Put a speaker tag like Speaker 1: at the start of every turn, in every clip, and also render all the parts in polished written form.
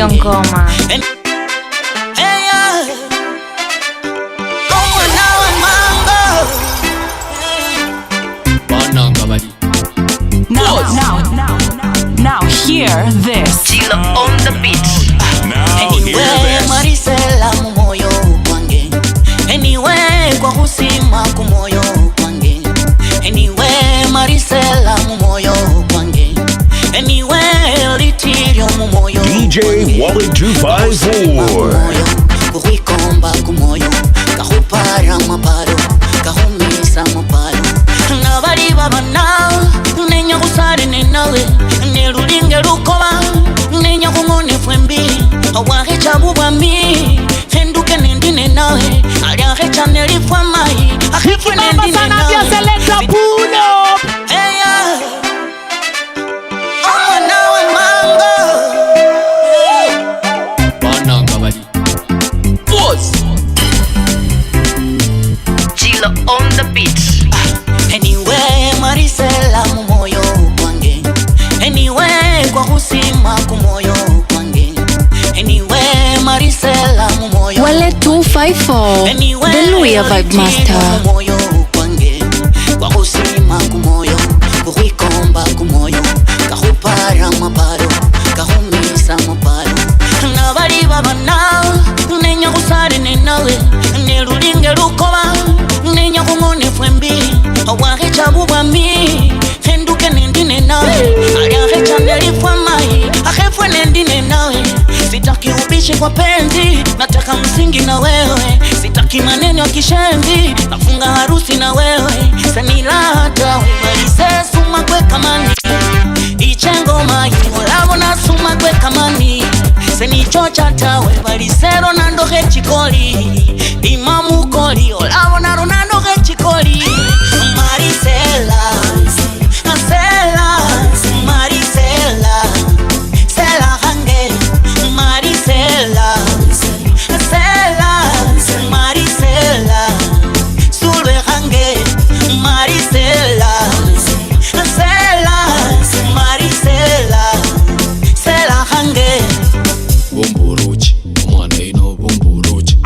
Speaker 1: hiyo ngoma.
Speaker 2: Now hear this.
Speaker 3: Chilo on the beat.
Speaker 4: Anyway, Marisela mumoyo kwange. Anyway, kwa husima kumoyo kwange. Anyway, Marisela mumoyo kwange. Anyway, litirio mumoyo
Speaker 5: DJ Wallet 254.
Speaker 4: Kuhikomba kumoyo. Kahupara maparo. Kahumisa maparo. Nabari baba na. Nenya kusari nenawe. Nerulinge lukoba. Nenya kumone fwembi. Awahe chabu bami. Henduke nendine nawe. Aliahe chaneli fwamai. Ahifwe nendine nawe.
Speaker 2: Selecta Puno.
Speaker 4: Hey ya. Oma nawe mango.
Speaker 3: Bananga bali. Pause. Chilo on the beat.
Speaker 4: Anyway, Marisela mumoyo kwange. Anyway, kwa husima kumoyo kwange. Anyway, Marisela mumoyo
Speaker 1: Wallet 254, the Luya Vibe Master.
Speaker 4: Mumoyo kwange. Kwa husima kumoyo. Kuhikomba kumoyo. Kahupara maparo. Kahumisa maparo. Nabari baba na. Nenya kusari nenawe. Nerulinge lukoba. Nenya kumone fwembi. Awahe chabu bami. Henduke nendine nawe. Aliahe chaneli fwamai. Ahefwe nendine nawe. Sitaki ubishi kwa penzi. Nataka msingi na wewe. Sitaki maneno ya kishenzi. Nafunga harusi na wewe. Senilata wewe suma kwe kamani. Ichengo mai olabo na suma kwe kamani. Senichocha tawe balisero nando hechikoli. Imamu koli olabo na ronando hechikoli. Marisela Sela Marisela Sela hange Marisela Sela Marisela Sulwe hange Marisela Sela Marisela Sela hange
Speaker 3: Bumburuchi, umwana ino bumburuchi.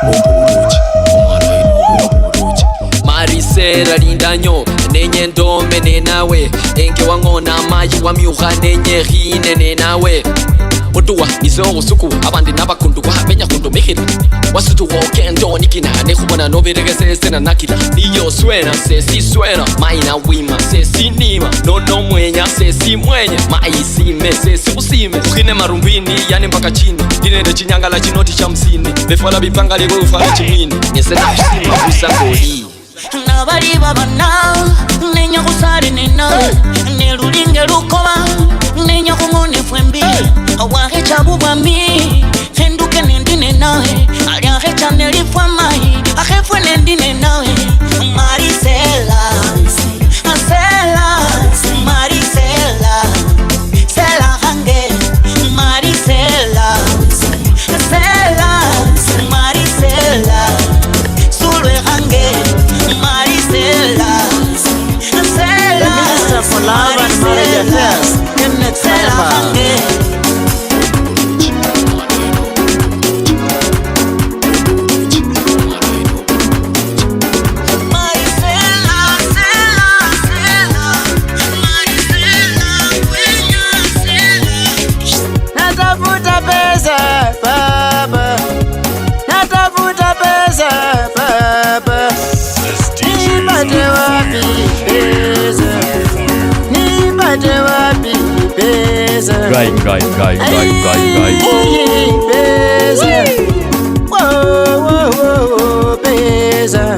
Speaker 3: Bumburuchi, umwana ino bumburuchi. Marisela lindanyo nenye ndome nenawe. Enke wangona maji wamyuha nenye hine nenawe. Otuwa nizo usuku abandi nabakundu kwa benya kundu mihira. Wasutu woke ndoni kinane khubona nobirege sesena nakila. Niyo swena sesi swena maina wima sesi nima. Nono mwenya sesi mwenya maisime sesi usime. Ukhine marumbini yani mpaka chini. Dinende chinyangala chinoti cha msini. Befala bipanga lego ufala chimini. Nesena kusima kusangoli.
Speaker 4: Nabari baba na. Nenya kusari nenawe. Nerulinge lukoba. Nenya kumone fwembi. Awahe chabu bami. Henduke nendine nawe. Aliahe chaneli fwamai. Ahefwe nendine nawe. Marisela Sela Marisela Sela hange Marisela Sela Marisela Sulwe hange Marisela Sela
Speaker 6: Minister for Love and Marriage Affairs, Kenneth
Speaker 4: Sela hange
Speaker 6: Natafuta pesa baba, natafuta pesa baba. Nipate wapi pesa? Nipate wapi pesa?
Speaker 5: Guy.
Speaker 6: Pesa. Whoa, pesa.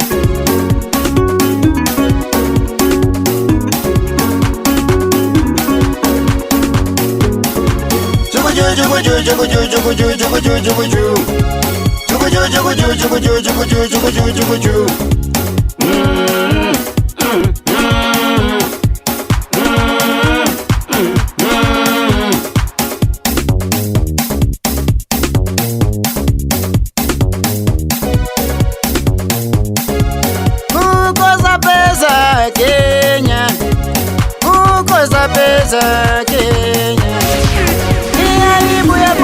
Speaker 6: Kukosa pesa Kenya, kukosa pesa Kenya. Ni aibu ya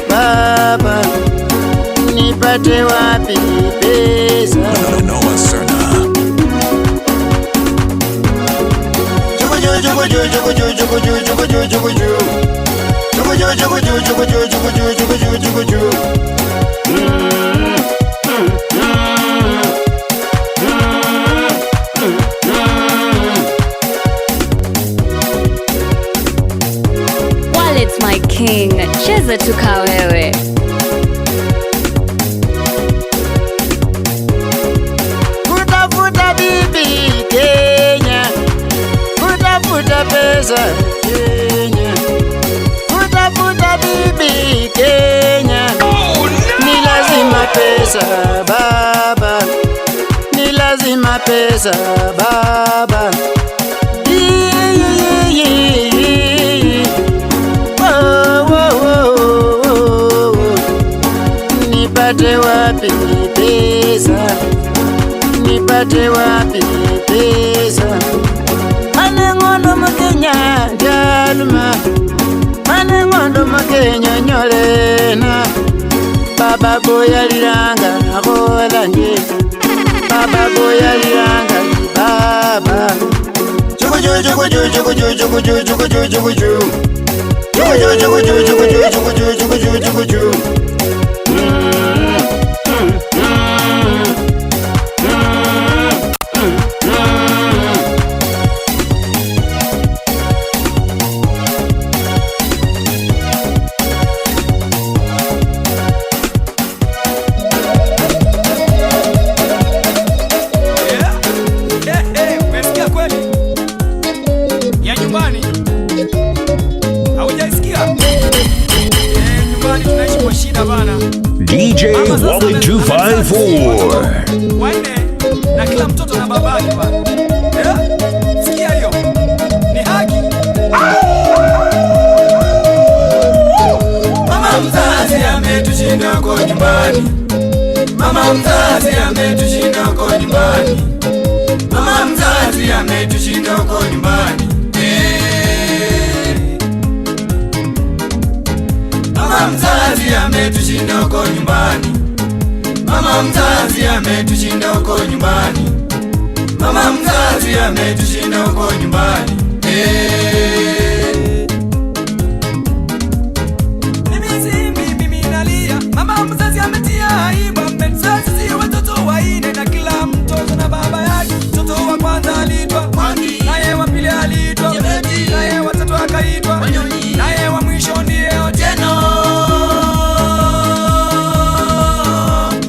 Speaker 6: baba, nipate wapi pesa?
Speaker 5: Noah Cerna.
Speaker 1: Wallet's my king, cheza tuka wewe.
Speaker 6: Kutafuta bibi Kenya, kutafuta pesa Kenya, kutafuta bibi Kenya. Ni lazima pesa baba, ni lazima pesa baba. Nipate wapi pesa? Nipate wapi pesa? Manengondo makenya jalma, manengondo makenya nyolena. Baba boya liranga nakola nje, baba boya liranga ni baba.
Speaker 7: Umesikia kweli? Ya nyumbani haujaisikia? Nyumbani tunaishi kwa shida bana.
Speaker 5: DJ Wallet 254.
Speaker 7: Wanne na kila mtoto na babake bana. Sikia hiyo. Ni haki. Mama mzazi ametushinda kwa nyumbani. Mama mzazi ametushinda kwa nyumbani. Mama mzazi ametushinda huko nyumbani. Mama mzazi ametushinda huko nyumbani. Mama mzazi ametushinda huko nyumbani. Mama mzazi ametushinda huko nyumbani. Mimi nalia. Mama mzazi ametia aibu. Mzazi si watoto waine na kila mtoto na baba yake. Mtoto wa kwanza aliitwa Mwangi, naye wa pili aliitwa Jebedi, naye wa tatu akaitwa Wanyonyi, naye wa mwisho ndiye Otieno.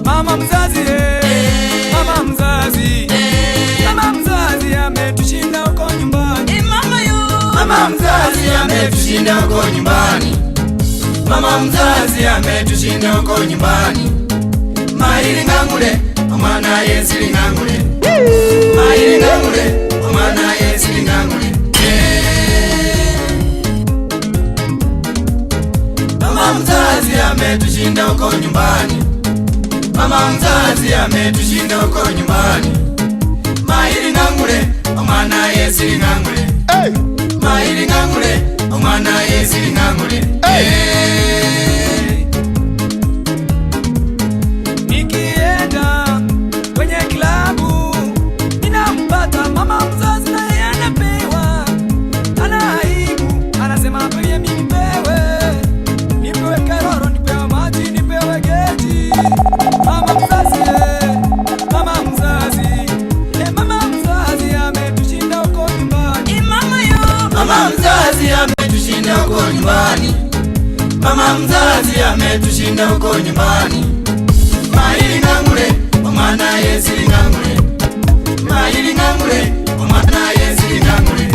Speaker 7: Mama mzazi mama mzazi mama mzazi ametushinda huko nyumbani. Mama mzazi ametushinda huko nyumbani. Mama mzazi ametushinda huko nyumbani. Mahiri ngangule omwana yesili ngangule. Mahiri ngangule omwana yesili ngangule. Mama mzazi ametushinda huko nyumbani. Mama mzazi ametushinda huko nyumbani. Mahiri ngangule omwana yesili ngangule. Mahiri ngangule omwana yesili ngangule. Nikienda kwenye klabu ninampata mama mzazi naye anapewa. Ana aibu, anasema pia mimi nipewe. Nipewe karoro, nipewe maji, nipewe geti. Mama mzazi mama mzazi mama mzazi ametushinda huko nyumbani. Mama mzazi ametushinda huko nyumbani. Mama mzazi ametushinda huko nyumbani. Mahiri ngangule omwana yesili ngangule. Mahiri ngangule omwana yesili ngangule.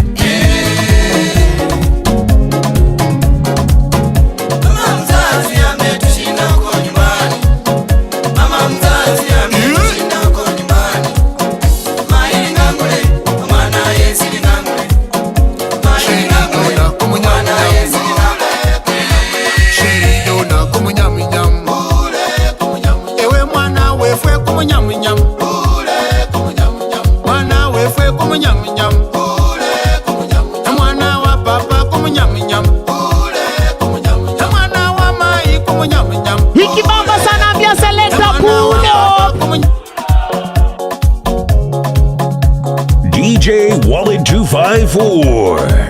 Speaker 7: Mama mzazi ametushinda huko nyumbani. Mama mzazi ametushinda huko nyumbani. Mahiri ngangule omwana yesili ngangule. Mahiri ngangule omwana yesili ngangule.
Speaker 6: Ewe mwana wefwe kumunyamunyamu.
Speaker 2: Ikibamba sana ambia selector Puno.
Speaker 5: DJ Wallet 254.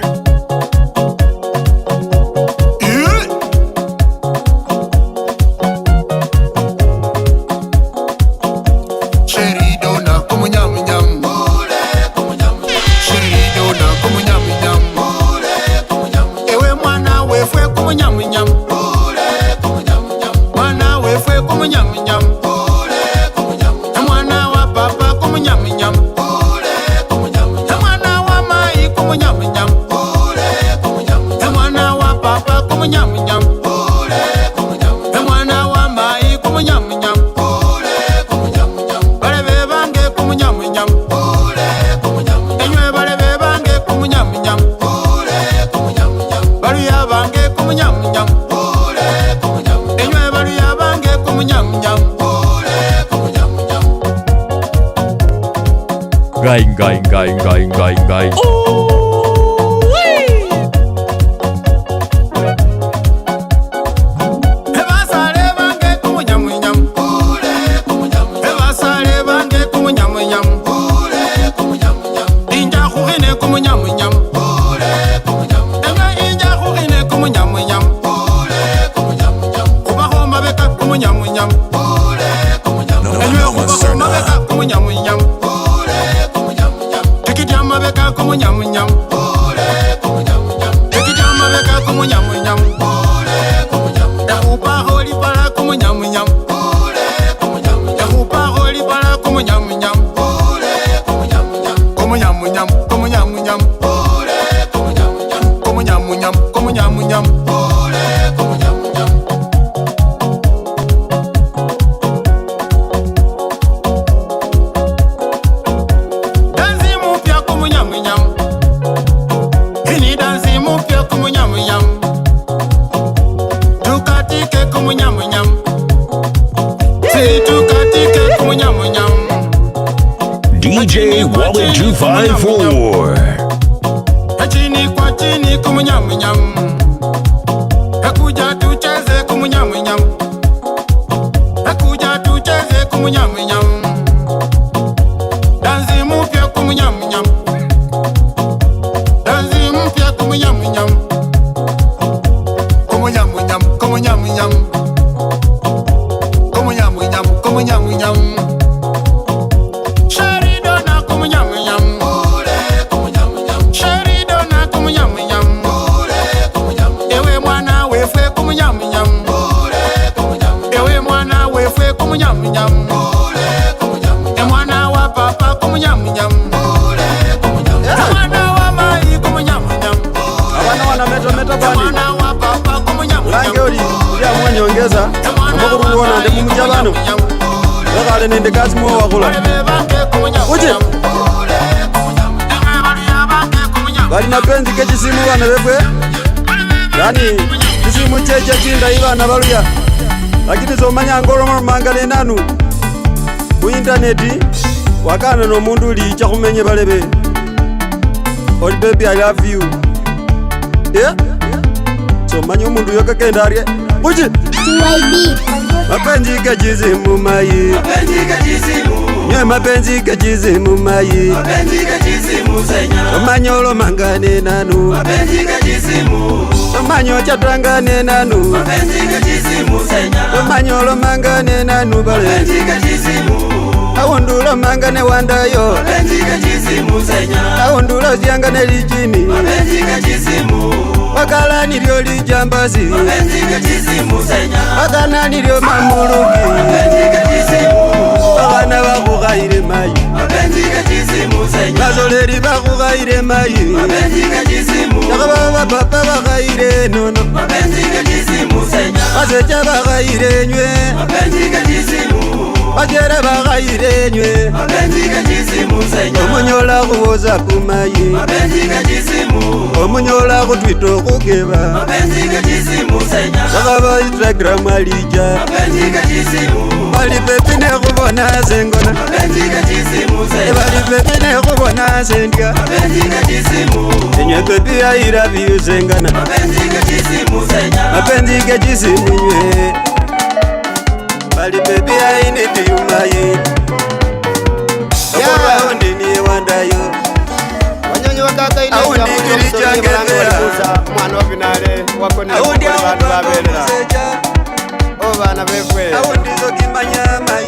Speaker 8: Gai. DJ Wallet 254.
Speaker 6: Chini kwa chini kumunyamunyam, hakuja tucheze kumunyamunyam, hakuja tucheze kumunyamunyam, dansi mpya kumunyamunyam, dansi mpya kumunyamunyam, kumunyamunyam, kumunyamunyam, kumunyamunyam, kumunyamunyam.
Speaker 9: Nyongeza amako ruona ndi mumujabano bakale nende kazi mo wakula uje bali mapenzi kechisimu bana befwe yani kisimu cheche chinda ibana baluya lakini zomanya ngoro mangale nanu ku internet wakana no mundu licha kumenye balebe all baby I love you yeah zomanya umundu yokagenda ari uje mapenzi kajizimu mayi nye mapenzi kajizimu mayi omanyolo mangane nanu omanyo chatangane nanu omanyolo mangane nanu bale awundula mangane wandayo awundula zyangane lijini wakala nilyo lijambazi wakana nilyo mamuluki wakana bakugayire mayi bazoleri bakugayire mayi yakababa papa bakayire nono bazecha bakayire nywe bajera bakayire nywe omunyola kuwoza kumayi omunyola kutwita okugeba bakaba Instagram alija bali pepe nekubona zengona bali pepe nekubona zendya enywe pepe ayira biyuzengana mapenzi gejisimu nywe wakonera bantu baberera obana befwe
Speaker 7: awundi zokimanya mai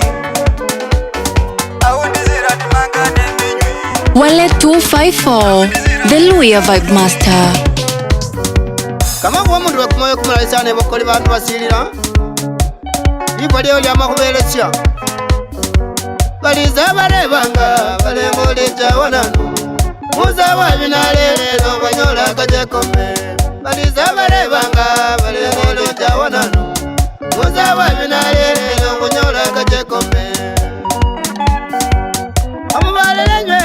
Speaker 7: awundi ziratimanga neminywi
Speaker 1: Wale 254, the Luya Vibe Master.
Speaker 2: Kama kwa mundu wakumoyo kumalaisa ne bokoli bantu basilira ibo lyo lya makuberesya baliza barebanga balembolija wananu muza wabinalelelo banyola kajekome baliza barebanga balembolija wananu muza wabinalelelo banyola kajekome amubalenywe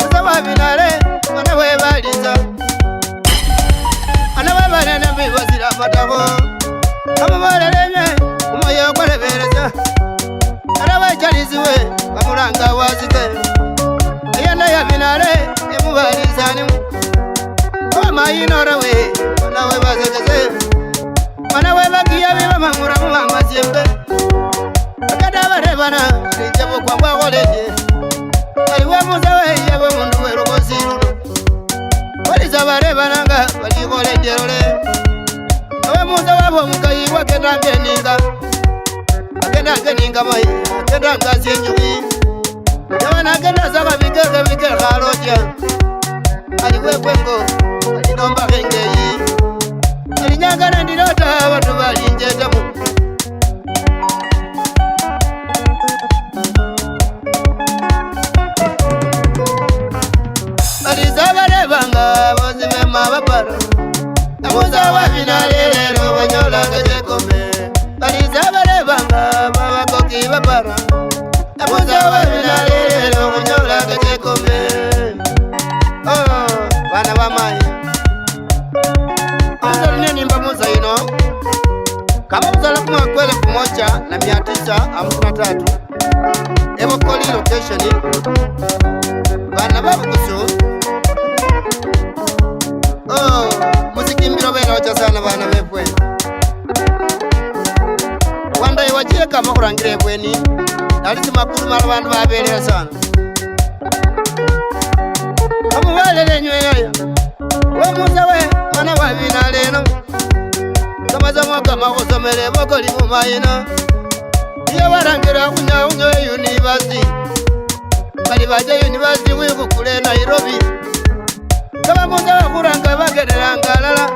Speaker 2: muza wabinale bana we baliza ana babana na bibazira matako amubalenywe umoyo kwarebereza arabachaliziwe bamulanga wazike ayana ya binale emubalizani amayinorewe nawe bazekeze manawe bagiya biba mamura mumamazembe akadabarebana lijabo kwa bwagoleje aliwe muzawe yabo mundu werogosiruno baliza barebananga baligolenjerole awe muzawe mukayi wakendangeninga agenda geninga mai agenda ngazi nyugi yabana agenda zaba bigege haroja aliwe kwengo alinomba gengeyi alinyangana ndilota watu balinjetamu alizaba lebanga bozime mabapara amuza wabinalelelo banyola kajekome balizaba lebanga babakoki bapara amuza wabinalelelo banyola kajekome bana bamayi amuzalini nimba muza ino kama muzala kumwa kwele kumocha na 953 ebokoli location bana babukusu muzikimbiro bena wacha sana bana befwe wanda iwachie kama kurangire bweni alisi makuru mara bantu babelera sana amubale nyweya we muzawe bana babina leno kamaza mwaka makosomere bokoli mumayina iyo barangira kunyaunyo university bali baje university wikukule Nairobi kama muzawe kuranga bagereranga lala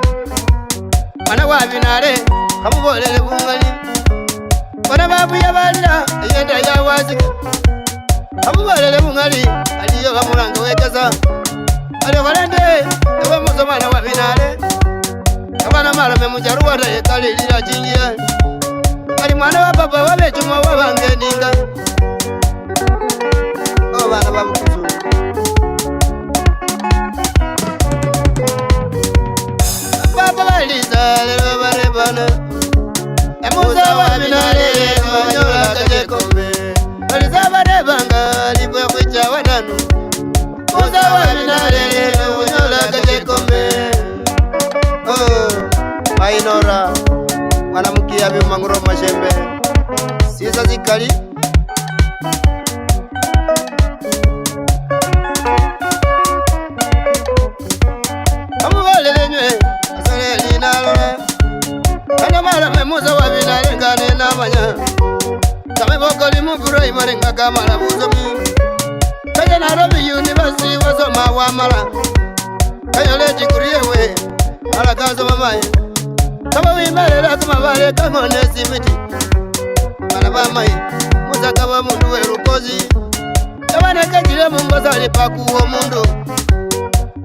Speaker 2: bana babinale kamubolele bungali bana babuya balira yenda yawazika kamubolele bungali aliyo bamulanga wekeza ali balende ewe muzomana babinale abana malame mujaruwa da yekalilira jingira ali mwana wa baba wabechuma wabangeninga bana babukuzu baba baliza lelo barebana emuza babinale banyola kajekome baliza barebanga libwe kwicha wananu muza babinale banyola kajekome mainora mwanamkia bimanguro mashembe siza zikali amubalenywe asale linalole kana mala memuza wabinale ngane namanya kame bokoli muburo imarenga kamala buzomi kaya Nairobi University wasoma wamala kaya leji kuriyewe ala kazo mamaye kama wimelela kama bale kangone simiti bana bamaye muzaka ba mundu werukozi abana kajire mungozali pakuwo mundu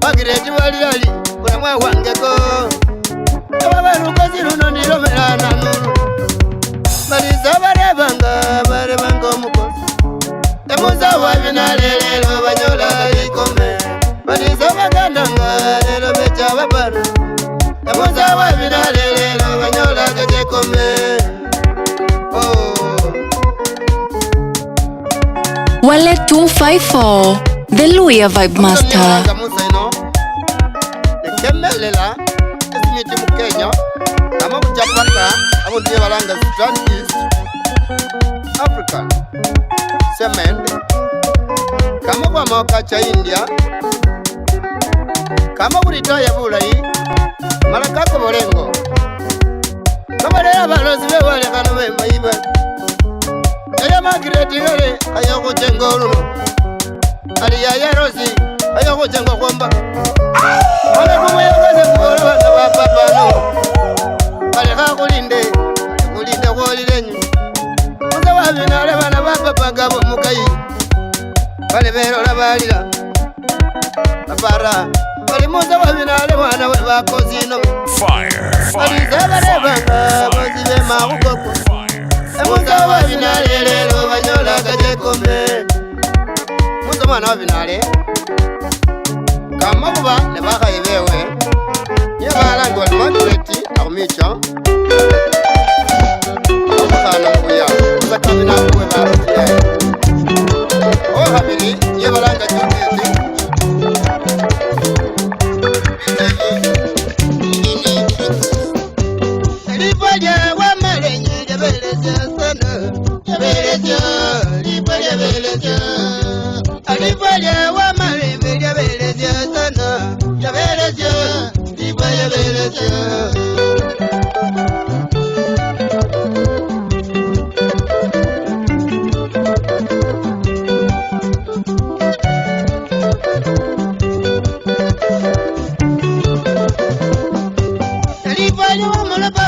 Speaker 2: bagireti walali kuramwa wangeko aba werukozi runo ndilomela nanu baliza barebanga mukozi emuza wabinalelelo banyola ikome baliza bagandanga lelo becha babana emuza wabinalelelo banyola kajekome
Speaker 1: Wale 254, the Luya Vibe Master.
Speaker 2: Nekemelela esimiti mu Kenya kama kujapata abo ndiye balanga Sudan East Africa Cement kama kwa mawaka cha India kama kulitaya bulayi malakako bolengo kabalera balozi bewalekano bemayiba eya magiretingale ayakucenga oluno ali yayarosi ayakucenga kwamba ale kumuyagaze kubola bana bapapano baleka kulinde kwolilenyu muze wabinale bana bapapagabo mukayi bale berola balira apara bali muze wabinale mwana we bakozino balizebalebanga bozibe mahugoko muze wabinale lero banyola gajekombe muze mwana wabinale kamabuba ne bakayi bewe yebalangi walimatureti akumica omukana mubuya uzakamina kuwe baroziyaye ohabiri yebalanga jokezi lipaje wamalenye jabeleja sana jabeleja lipaje beleja lipaje wamalenye jabeleja sana jabeleja lipaje beleja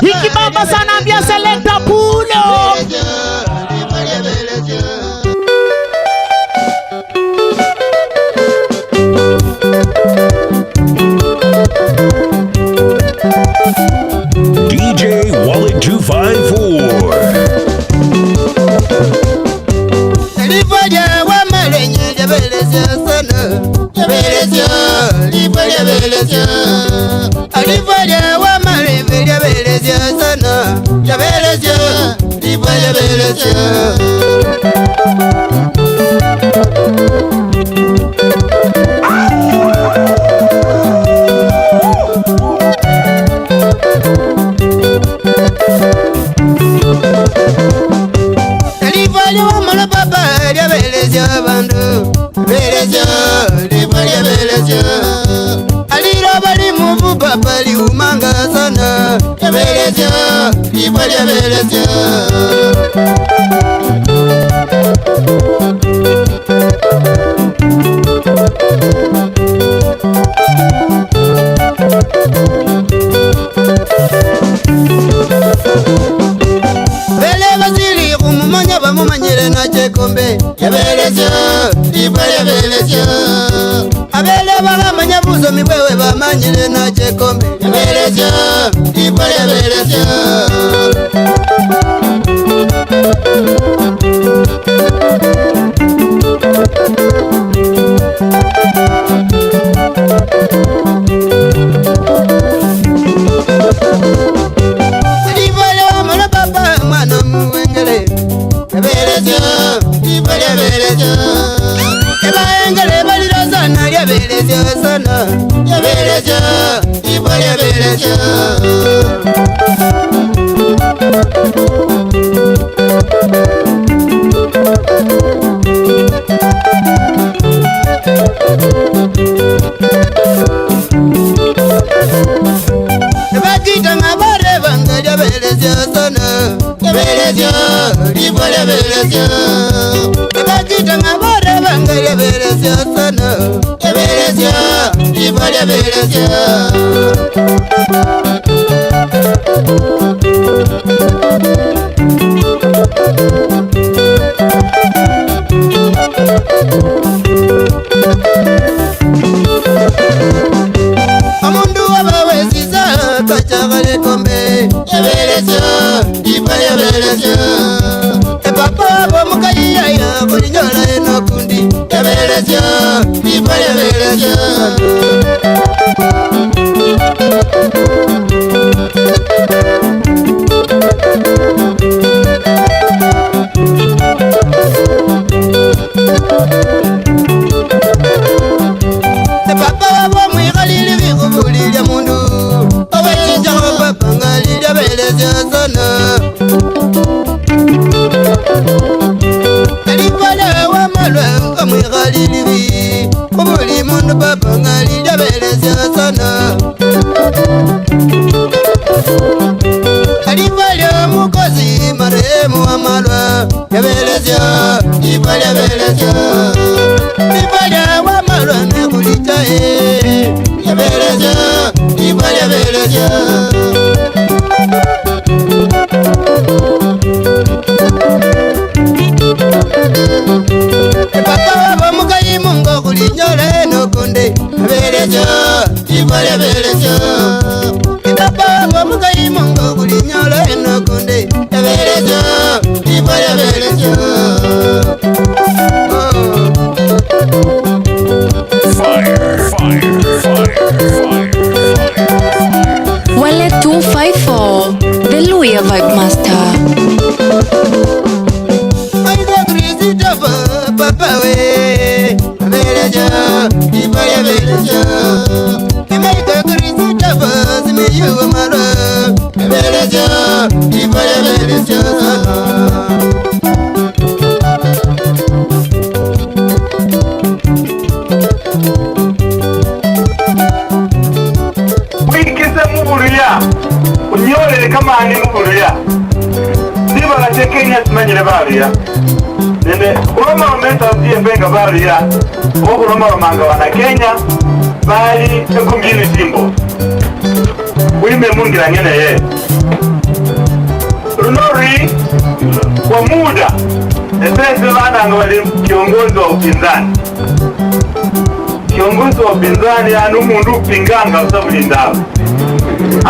Speaker 10: Ikibamba sana ambia selecta pulo
Speaker 5: DJ Wallet 254.
Speaker 2: Lipaje wamalenye jabeleja sana jabeleja lipaje beleja lipaje wamalenye jabeleja sana jabeleja lipaje beleja lipaje wamala papa jabeleja bandu beleja lipaje beleja alira bali muvu papa liumanga sana jabeleja lipaje beleja bele bazili kumumanya bamumanyire na chekombe yabeleja lipaje beleja abele bagamanya buzomi bwewe bamanyire na chekombe yabeleja lipaje beleja lipaje wamala papa mwana muwengele yabeleja lipaje beleja ebaengele balira sana yabeleja sana yabeleja lipaje beleja bakita ngabare banga yabeleja sana yabeleja lipaje beleja bakita ngabare banga yabeleja sana yabeleja lipaje beleja omundu wabawesiza kachagale kombe yabeleja lipaje beleja epapa bomukayiyaya kulinyola enokundi yabeleja lipaje beleja epapa wabomwikhalili bikhubulilya mundu owechichakho papa ngalilya beleja sana lipaje wamalwa ngamwikhalili bi khubuli mundu papa ngalilya beleja sana Ibelezyo, ibelezyo. Ibelezyo wa malone kulitae. Ibelezyo, ibelezyo. Papa wa mukayi mungo kulinyole no kunde. Ibelezyo, ibelezyo. Papa wa mukayi mungo kulinyole no kunde. Ibelezyo, ibelezyo.
Speaker 8: Fire, fire, fire, fire, fire.
Speaker 1: Wale 254, the Louie Vibe Master.
Speaker 2: Papa we, Ibelezyo, ibelezyo. Imaika Kristo tava, zime yuwa maro. Ibelezyo, ibelezyo.
Speaker 11: Wikise muburuya, unyolele kama ani muburuya. Siba la chekenya simanyele baruya. Nende kuloma romenta usiye mbenga baruya. Kuloma romanga wana Kenya, bali kumjini Simbo. Wime mungira ngene ye. Runori kwa muda esese wana wali kiongozi wa upinzani. Kiongozi wa upinzani anu mundu upinganga usabulindawa.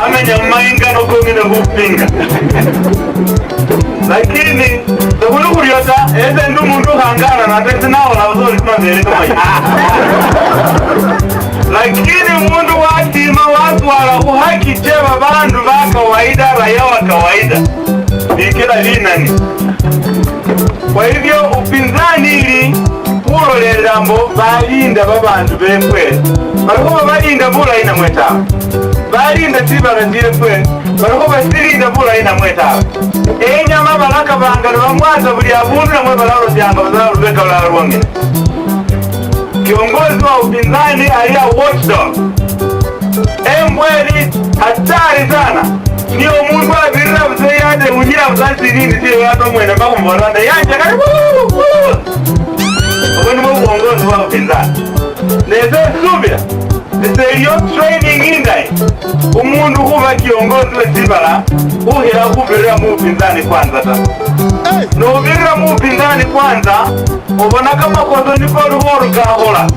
Speaker 11: Amenya mainga no kongine kupinga. Lakini sabulu kuriota ese ndu mundu hangana na tete nao na uzuri kumabere kama hiyo. Lakini mundu watima watu wala kuhaki chema bandu ba kawaida raia wa kawaida. Nikila linani. Kwa hivyo upinzani ili kurolera mbo balinda babandu bemwe. Bariko balinda bula ina mweta. Balinda siba ngire kwe. Bariko basirinda bula ina mweta. Enyama balaka bangalo bamwaza buli abundu namwe balalo janga bazalo beka la rwangene. Kiongozi wa upinzani alia watchdog. Mbweli hatari sana. Niyo mungu abirira mzeyade unjira mzansi nini siyo yato mwene mbako mwaranda yanja kari Wani mwa uongozi wa upinzani. Neze subira. Neze yo training indai. Umundu huwa kiongozi we sibala. Uhira kubirira mu upinzani kwanza ta. No ubirira mu upinzani kwanza. Ubona kama kozo niko ruhoru kahola.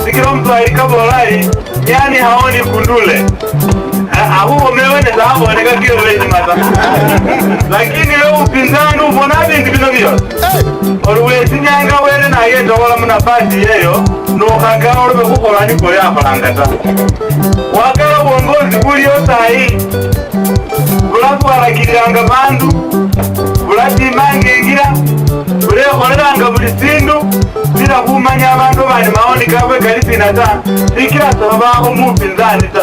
Speaker 11: Sikiro mtu haikabolai. Yani haoni kundule. Ahuo mewene zahabu waneka kio weji mata. Lakini leo upinzani ubonaje ndivino vyo. Oruwe sinyanga wele na yendo wala mnafasi yeyo. Nuhaka orube kukola niko ya falangata. Wakala uongozi kuli yota hii. Bulatu warakiranga bandu. Bulati mange ingira. Ule oranga bulisindu. Bila kumanya bandu bani maoni kawe kalisi nata. Sikira sababu upinzani ta.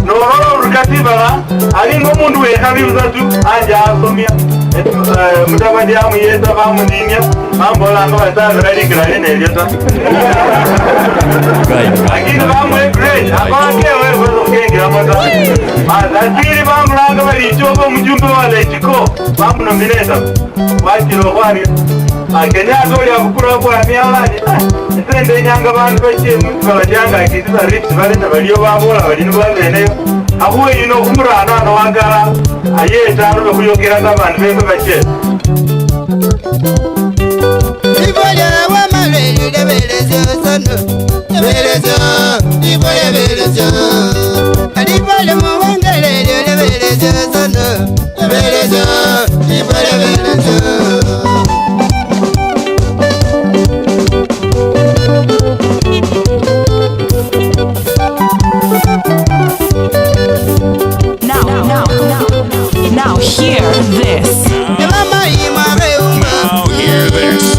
Speaker 11: Nororo rukatibala alingo mundu wekabibuza tu anja asomya mutabadi amuyeza bamudinya mambolanga basazira lingira nenelyota lakini bamwe great abakewe bazokengira mota azakiri bamulanga balichobo mujumbe wa lechiko bamunomineta wakiro kwani Kenya zoli abukura kwa mialani Sende nyanga bantu bache muntu babajanga akiziza rift valley tabaliyo babola balino babeneyo ahuwe yino kumurana no wagara ayeta no kuyogera n'abantu bemwe bache Iboya wa maleli lebelezo sono lebelezo iboya lebelezo Alibole mu wangele lebelezo sono lebelezo iboya lebelezo
Speaker 12: Now hear this.
Speaker 8: Now hear this.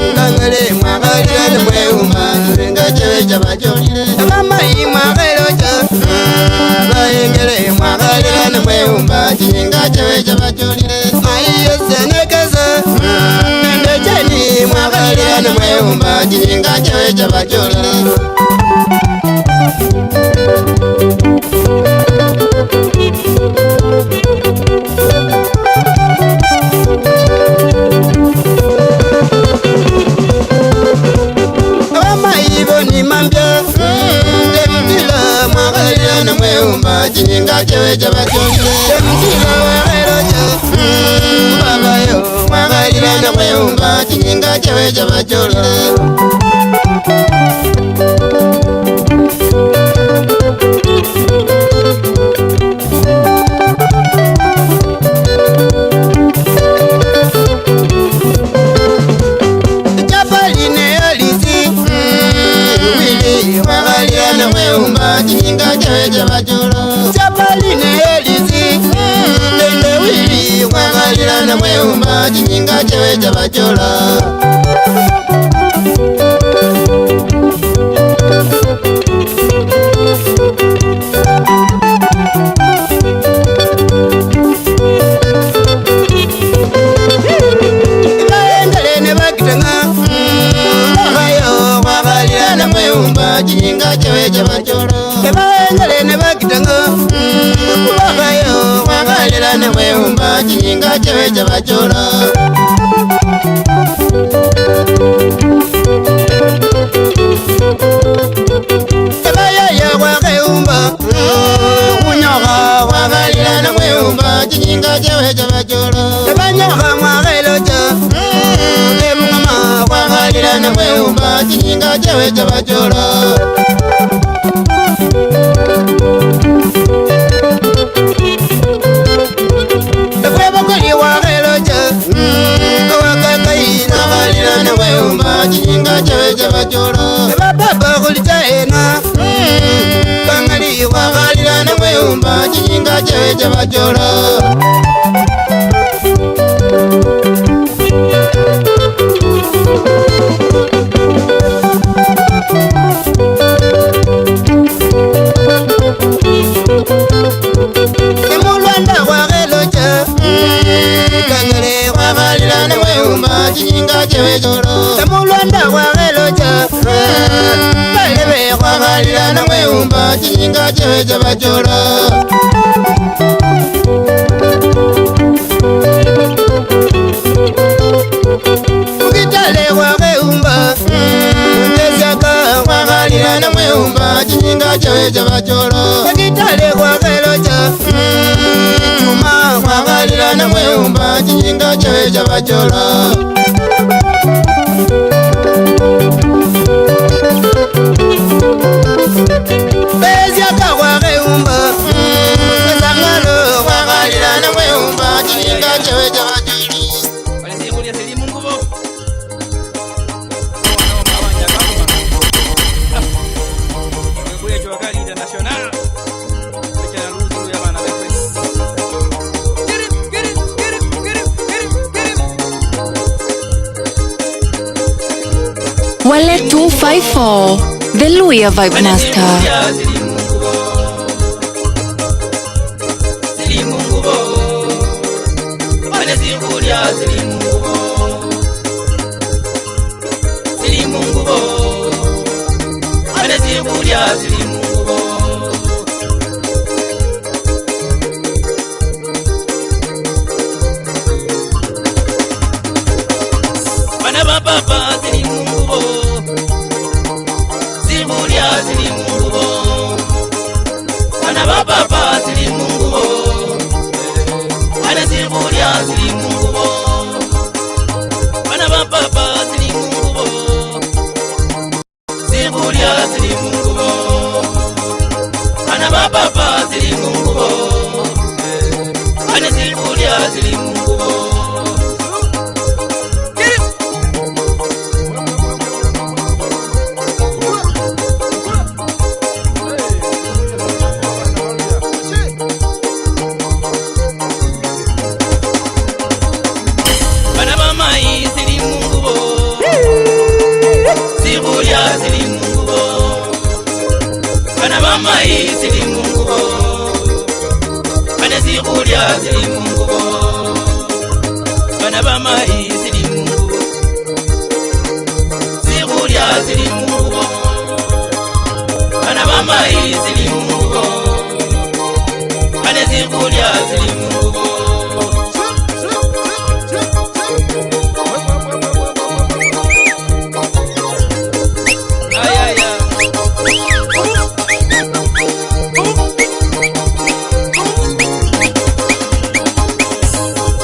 Speaker 2: cheweja bachola. Jinga cheweja bachola. Chapali ne elizi Lende wili Wagalila na mweumba Jinga cheweja bachola. Ibaendele ne bakitenga Wakayo Wagalila na mweumba Jinga cheweja bachola. Ebaendele ne bakitenga Wakayo Wagalila na mweumba Jinga cheweja bachola. Ebayaya wakeumba Kunyoka Wagalila na mweumba Jinga cheweja bachola. Ebanyoka mwakelocha Ebungama Wagalila na mweumba Jinga cheweja bachola. Jinga cheweja bachola. Baba kulitaena Kangali Wagalila na mweumba Jinga cheweja bachola. Emulwanda wakelocha Kangali Wagalila na mweumba Jinga cheweja bachola. Emulwanda wakelocha Balebe Wagalila na mweumba Jinga cheweja bachola. Ukitale wakeumba Ntezaka Wagalila na mweumba Jinga cheweja bachola. Ukitale wakelocha Chuma Wagalila na mweumba Jinga cheweja bachola. Beziaka wakeumba Sangalo Wagalila na mweumba Jinga cheweja bachola.
Speaker 1: Wale 254, The Luya Vibe Master.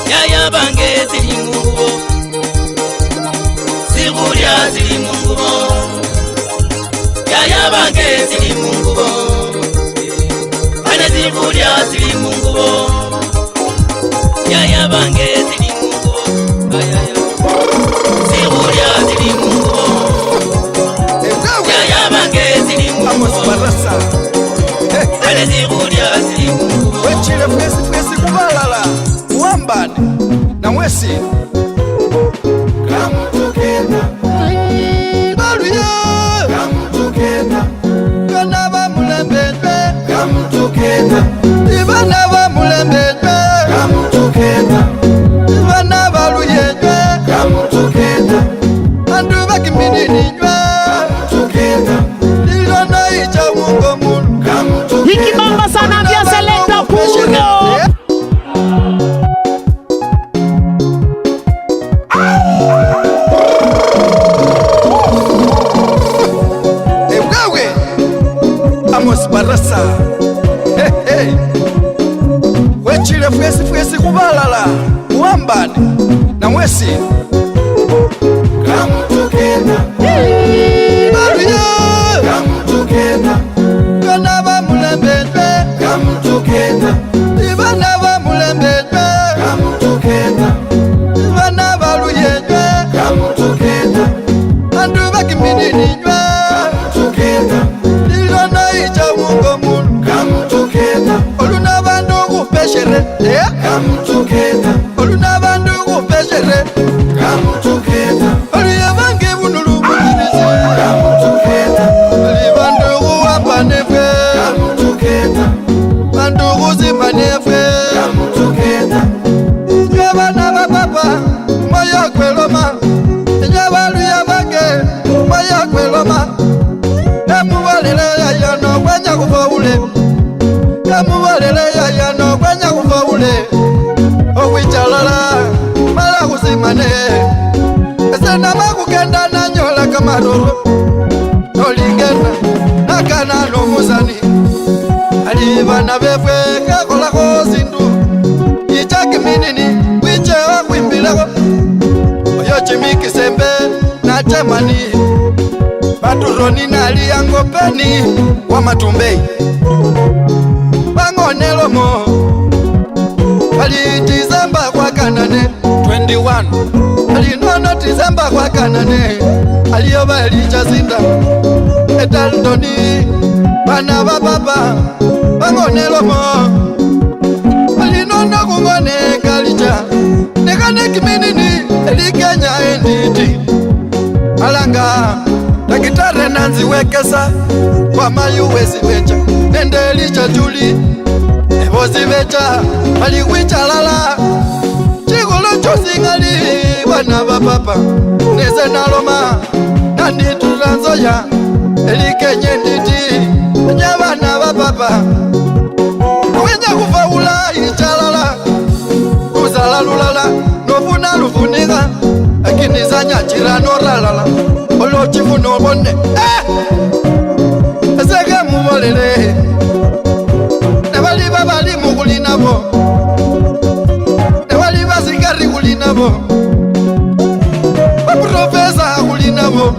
Speaker 13: Yaya bange zili mungu
Speaker 2: mungubo yaya bange zili mungubo bane zivulya zili mungubo yaya bange zili mungubo zivulya zili mungubo yaya bange zili mungubo bane zivulya zili mungubo
Speaker 13: wechile mwesi kubalala uambane na mwesi
Speaker 2: kamutukena
Speaker 13: baluye
Speaker 2: kamutukena
Speaker 13: bana bamulembedwe
Speaker 2: kamutukena
Speaker 13: ibana bamulembedwe
Speaker 2: kamutukena
Speaker 13: ibana baluyedwe
Speaker 2: kamutukena
Speaker 13: andu bakiminininywe
Speaker 2: kamutukena
Speaker 13: lilona icha mungo mulu
Speaker 2: kamutukena
Speaker 10: Ikibamba sana vya Selector Pulo.
Speaker 13: ewewe Amos Barasa hey. Wechile fwesi kubalala uambane na mwesi
Speaker 2: kamutukena
Speaker 13: baluye
Speaker 2: kamutukena
Speaker 13: bana bamulembedwe
Speaker 2: kamutukena
Speaker 13: ibana bamulembedwe
Speaker 2: kamutukena
Speaker 13: ibana baluyedwe
Speaker 2: kamutukena
Speaker 13: andu bakiminininywe
Speaker 2: kamutukena
Speaker 13: lilona icha mungo mulu
Speaker 2: kamutukena
Speaker 13: oluna bandu kupeshere
Speaker 2: kamutukena
Speaker 13: oluna bandu kupeshere
Speaker 2: kamutukena
Speaker 13: oliye bange bunulu bujirize
Speaker 2: kamutukena
Speaker 13: oli bandu kuwambanefwe
Speaker 2: kamutukena
Speaker 13: bandu kuzimbanefwe
Speaker 2: kamutukena
Speaker 13: nye bana bapapa moyo kweloma nye baluye bange moyo kweloma emubalile yayano kwenya kufaule emubalile yayano kwenya kufaule okwichalala mala kuzimane esenama kugenda nanyola kamaroro nolingenda nakana nomuzani ali bana befwe kakolako zindu ichakiminini wiche wakwimbileko oyo chimikisembe natemani baturoni nali yangopeni wa matumbei bangonelomo bali Disemba kwa kanane 21 alinono Disemba kwa kanane aliyoba elichazinda edaldoni bana bapapa bangonelomo alinono kungone kalicha nekane kiminini elikenya enditi alanga takitare nanzi wekesa kwa mayuwezi becha nende elicha juli ebozi becha alikwichalala chikolo chosingali bana bapapa neze naloma nanditulanzoya elikenye nditi nye bana bapapa wenya kufaula ichalala kuzala lulala nofuna lufunika akinizanyachila noralala olochifuno bone eseke mubolele nebali babali mukulinabo nebali basikari kulinabo baprofesa kulinabo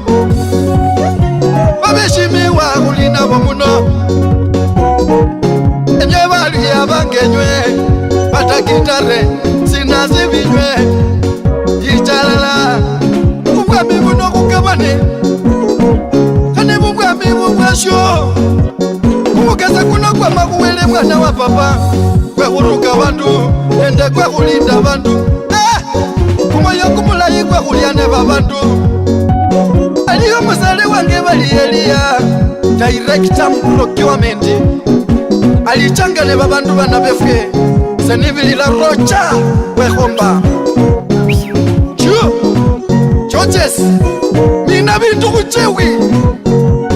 Speaker 13: babeshimiwa kulinabo muno enye bali yabangenywe batakitare sinazibinywe yichalala ubwami buno kugabane kane bubwami bubwasyo kumugeza kuno kwama kuwele mwana wa papa kwehuruka bandu ende kwehulinda bandu kumoyo kumulayi kwehulyane babandu aliyo musale wange bali Eliya director procurement alichangane babandu bana befwe senibilila rocha wehomba choches mina bintu kuchewi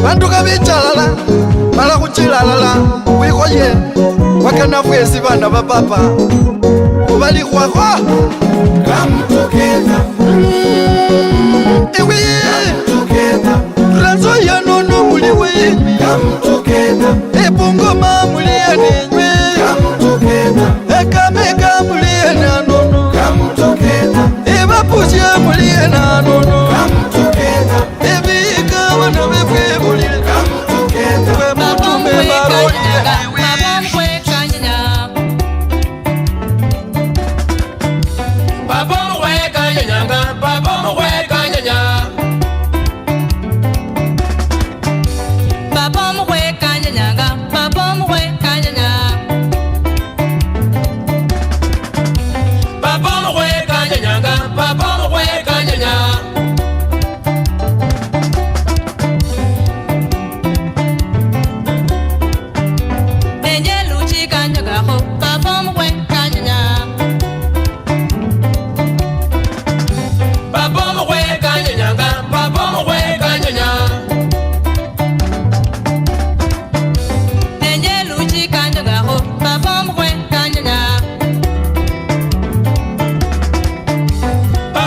Speaker 13: bandu kabichalala mala kuchilalala wikoye wakanafwesi bana bapapa kubali kwakwa
Speaker 2: kamutukena
Speaker 13: iwi
Speaker 2: kamutukena
Speaker 13: ranzo ya nono muliwe
Speaker 2: kamutukena
Speaker 13: ebungoma muliyaninywe
Speaker 2: kamutukena
Speaker 13: ekameka muliyana nono
Speaker 2: kamutukena
Speaker 13: ebapusye muliyana nono
Speaker 2: kamutukena
Speaker 13: ebi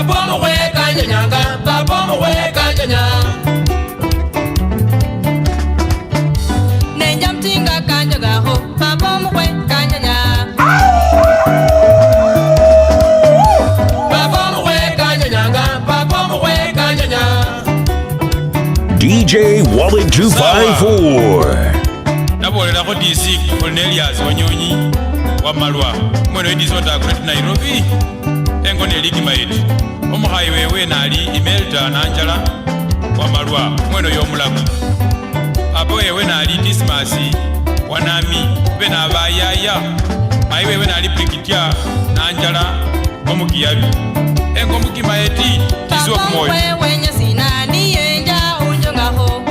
Speaker 3: Papa mwe kanyanga, papa mwe kanyanga.
Speaker 14: Nenja mtinga kanyanga ho, papa mwe kanyanga.
Speaker 3: Papa mwe kanyanga, papa mwe kanyanga.
Speaker 5: DJ Wally 254.
Speaker 15: Nabolera ko DC Cornelius Wanyonyi wa Malwa. Mweno DC watakureti Nairobi. Engo ne ligi maidi. Omuhayi wewe nali Imelda Nanjala wa Malwa. Mweno y'omulago. Abo wewe nali Dismas Wanami. Bena abayaya. Mayi wewe nali Brigidia Nanjala omukiyabi. Engo mukimaidi tizo kumoyo.
Speaker 14: Wewe nyasina ni yenja unjonga ho.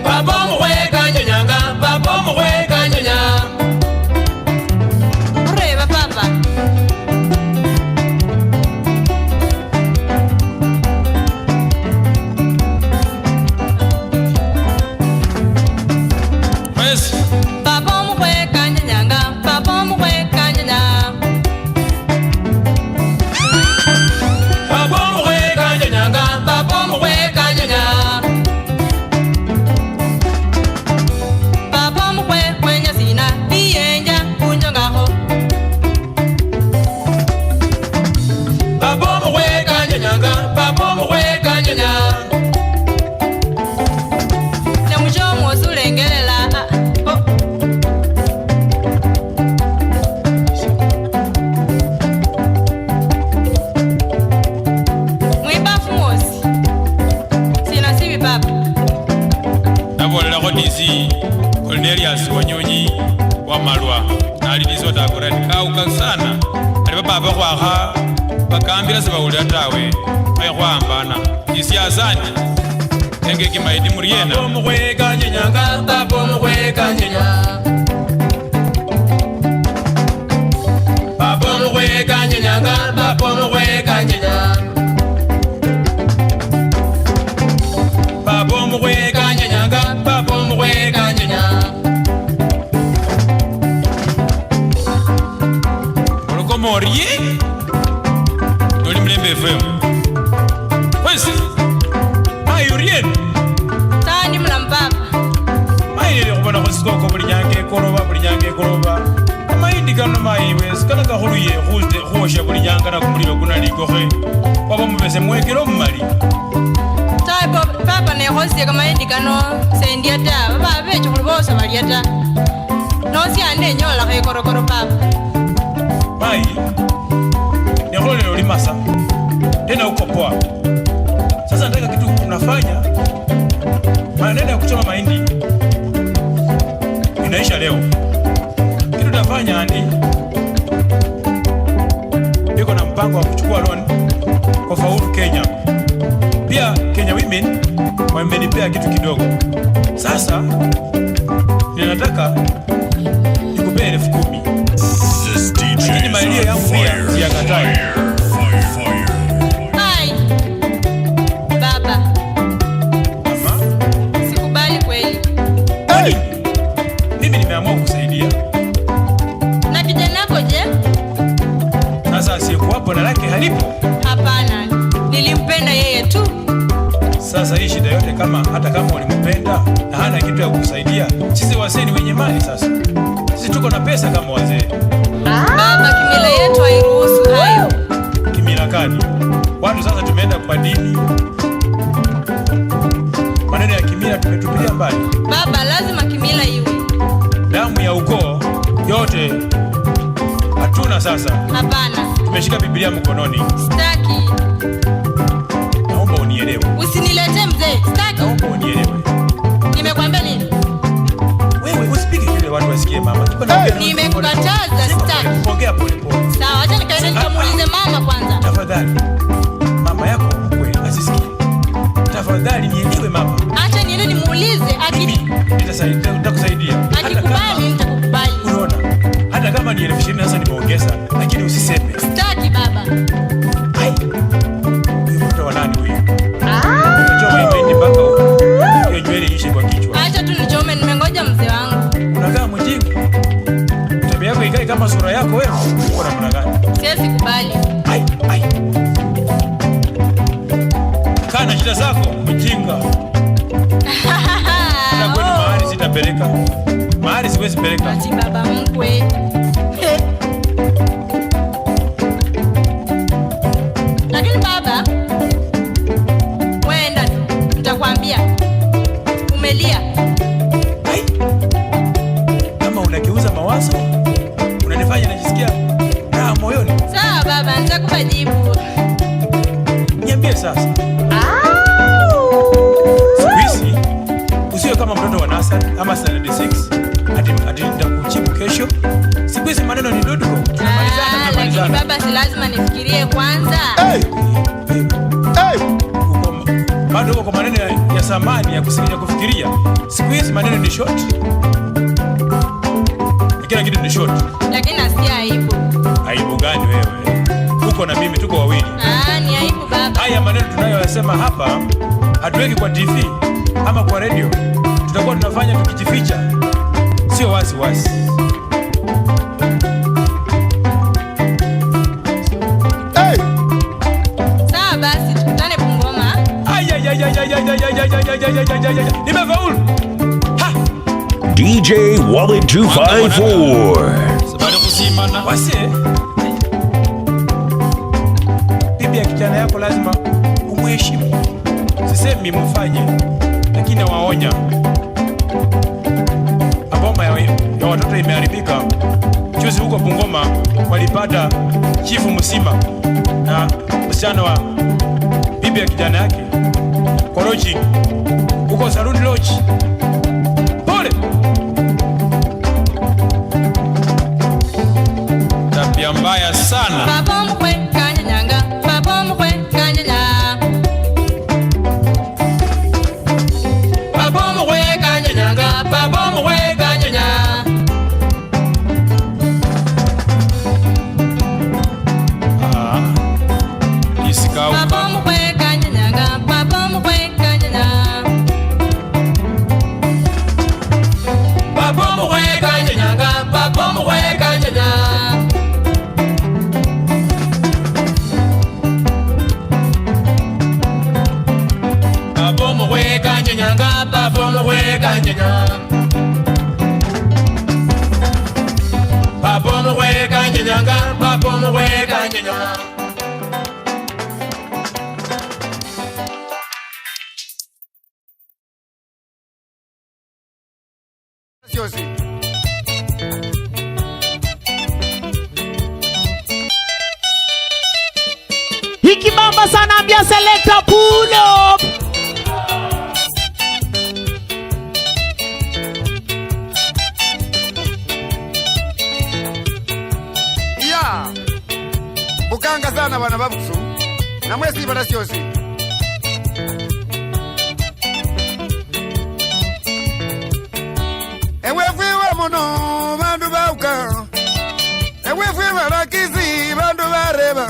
Speaker 3: Papa mwe kanyanga, papa mwe kanyanga.
Speaker 14: Reba papa.
Speaker 15: Yes.
Speaker 14: Papa mwe kanyanga, papa mwe kanyanga.
Speaker 3: Papa mwe kanyanga, papa mwe kanyanga.
Speaker 14: Papa mwe kwenye sina niyenja unjonga ho.
Speaker 3: Papa mwe kanyanga, papa mwe kanyanga.
Speaker 14: Ne muchomo osulengelela. Mwibafu mosi. Sina sibi papa.
Speaker 15: Nabolera ko DC Cornelius Wanyonyi wa Malwa. Nali DC watakureti kauka sana. Ali baba kwaha bakambira sebawulira tawe. Baye kwambana. DC azani. Enge kimaidi muriena.
Speaker 3: Papa mwe kanyanga, papa mwe kanyanga. Papa mwe kanyanga, papa mwe kanyanga. Papa mwe kanyanga, papa mwe kanyanga.
Speaker 15: Oloko morie. Doli mlembe FM. Wesi. Ayurien.
Speaker 14: Tani mlampapa.
Speaker 15: Mayele kubona ko sikoko buli nyange koroba. Amayindi kano mayiwe sikala ka huluye hulte hosha buli nyanga na kumuliro kunali gohe. Baba mubese mwekero mumali.
Speaker 14: Tai papa ne hosi kama indi kano sendia ta. Baba becho kulibosa baliata. Nosi ande nyola kay korokoro papa.
Speaker 15: Mai. Ne hole ulimasa. Tena uko poa. Sasa nataka kitu unafanya. Maneno ya kuchoma mahindi inaisha leo. Kitu utafanya andi. Niko na mpango wa kuchukua loan kwa Faulu Kenya. Pia Kenya Women wamenipea kitu kidogo. Sasa ninataka nikupee 10,000.
Speaker 8: This DJ
Speaker 15: Lakini mailie yangu pia siyakatai.
Speaker 14: Hai. Baba. Sikubali kweli.
Speaker 15: Mimi nimeamua kusaidia.
Speaker 14: Na kijana wako je?
Speaker 15: Sasa asiyekuwapo na lake halipo.
Speaker 14: Hapana. Nilimpenda yeye tu.
Speaker 15: Sasa hii shida yote hata kama ulimpenda na hana kitu ya kukusaidia, sisi wazee ni wenye mali sasa. Sisi tuko na pesa kama wazee.
Speaker 14: Baba, kimila yetu hairuhusu hayo.
Speaker 15: Kimila gani? Watu sasa tumeenda kwa dini. Maneno ya kimila tumetupilia mbali.
Speaker 14: Baba, lazima kimila iwe.
Speaker 15: Damu ya ukoo yote hatuna sasa.
Speaker 14: Hapana.
Speaker 15: Tumeshika Biblia mkononi.
Speaker 14: Sitaki.
Speaker 15: Naomba unielewe.
Speaker 14: Usinilete mzee. Sitaki.
Speaker 15: Naomba unielewe.
Speaker 14: Nimekwambia nini?
Speaker 15: Wewe usipige kile watu wasikie mama.
Speaker 14: Nimekukataza sitaki.
Speaker 15: Ongea pole pole.
Speaker 14: Sawa, acha nikaende nikamuulize mama kwanza.
Speaker 15: Tafadhali. Mama yako mkwe asisikie. Tafadhali nielewe mama.
Speaker 14: Acha niende nimuulize
Speaker 15: nitakusaidia.
Speaker 14: Akikubali nitakukubali.
Speaker 15: Unaona? Hata kama ni 20,000 sasa nimeongeza, lakini usiseme.
Speaker 14: Sitaki baba.
Speaker 15: Hai. Mtoto wa nani huyu? Unachoma mahindi mpaka hiyo nywele ishe kwa kichwa.
Speaker 14: Acha tu nichome, nimengoja mzee wangu.
Speaker 15: Unakaa mjinga. Tabia yako ikae kama sura yako wewe. uko na mna gani?
Speaker 14: Siwezi kubali.
Speaker 15: Ai. Kana shida zako mjinga. Na kwani mahali sitapeleka. Mahali siwezi peleka.
Speaker 14: Ati baba mkwe. Lakini baba, wenda nitakwambia. Umelia.
Speaker 15: Ai. Kama unageuza mawazo, unanifanya najisikia raha moyoni.
Speaker 14: Sawa baba, nitakupa jibu.
Speaker 15: Niambie sasa. Sisi usiwe kama mtoto wa nasari ama standard 6. Ati nitakujibu kesho. Siku hizi maneno ni dodo.
Speaker 14: Lakini baba, si lazima nifikirie kwanza.
Speaker 15: Bado uko maneno ya samani ya kufikiria. Siku hizi maneno ni short. Kila kitu ni short.
Speaker 14: Lakini nasikia aibu.
Speaker 15: Aibu gani wewe? Uko na mimi tuko wawili.
Speaker 14: Ni aibu baba.
Speaker 15: Haya maneno tunayoyasema hapa hatuweki kwa TV ama kwa radio. Tutakuwa tunafanya tukijificha. Sio wazi.
Speaker 14: Sawa basi, tukutane Bungoma.
Speaker 15: Nimefaulu.
Speaker 5: DJ Wallet 254.
Speaker 15: Sabari kusimana. Wase. Bibi ya kijana yako lazima umheshimu. Sisemi mfanye, lakini waonya. Aboma ya watoto imeharibika. Juzi huko Bungoma walipata chifu msima na msichana wa bibi ya kijana yake. Korochi huko Saruni Lodge. Pole. Tabia mbaya sana.
Speaker 14: Baba mkwe kanyanga, baba mkwe kanyanga.
Speaker 15: Baba mkwe kanyanga, baba mkwe kanyanga. Isikau.
Speaker 14: Baba mkwe kanyanga, baba mkwe kanyanga.
Speaker 15: Baba mkwe kanyanga, baba mkwe kanyanga. Babomo we kanyanga, babomo we kanyanga. Babomo we kanyanga, babomo we kanyanga.
Speaker 10: Hiki mama sana ambia selector pull up.
Speaker 6: Ya bukanga sana bana babukusu na mwezi bana siosi ewe fwiwe muno bandu bauka ewe fwiwe rakizi bandu bareba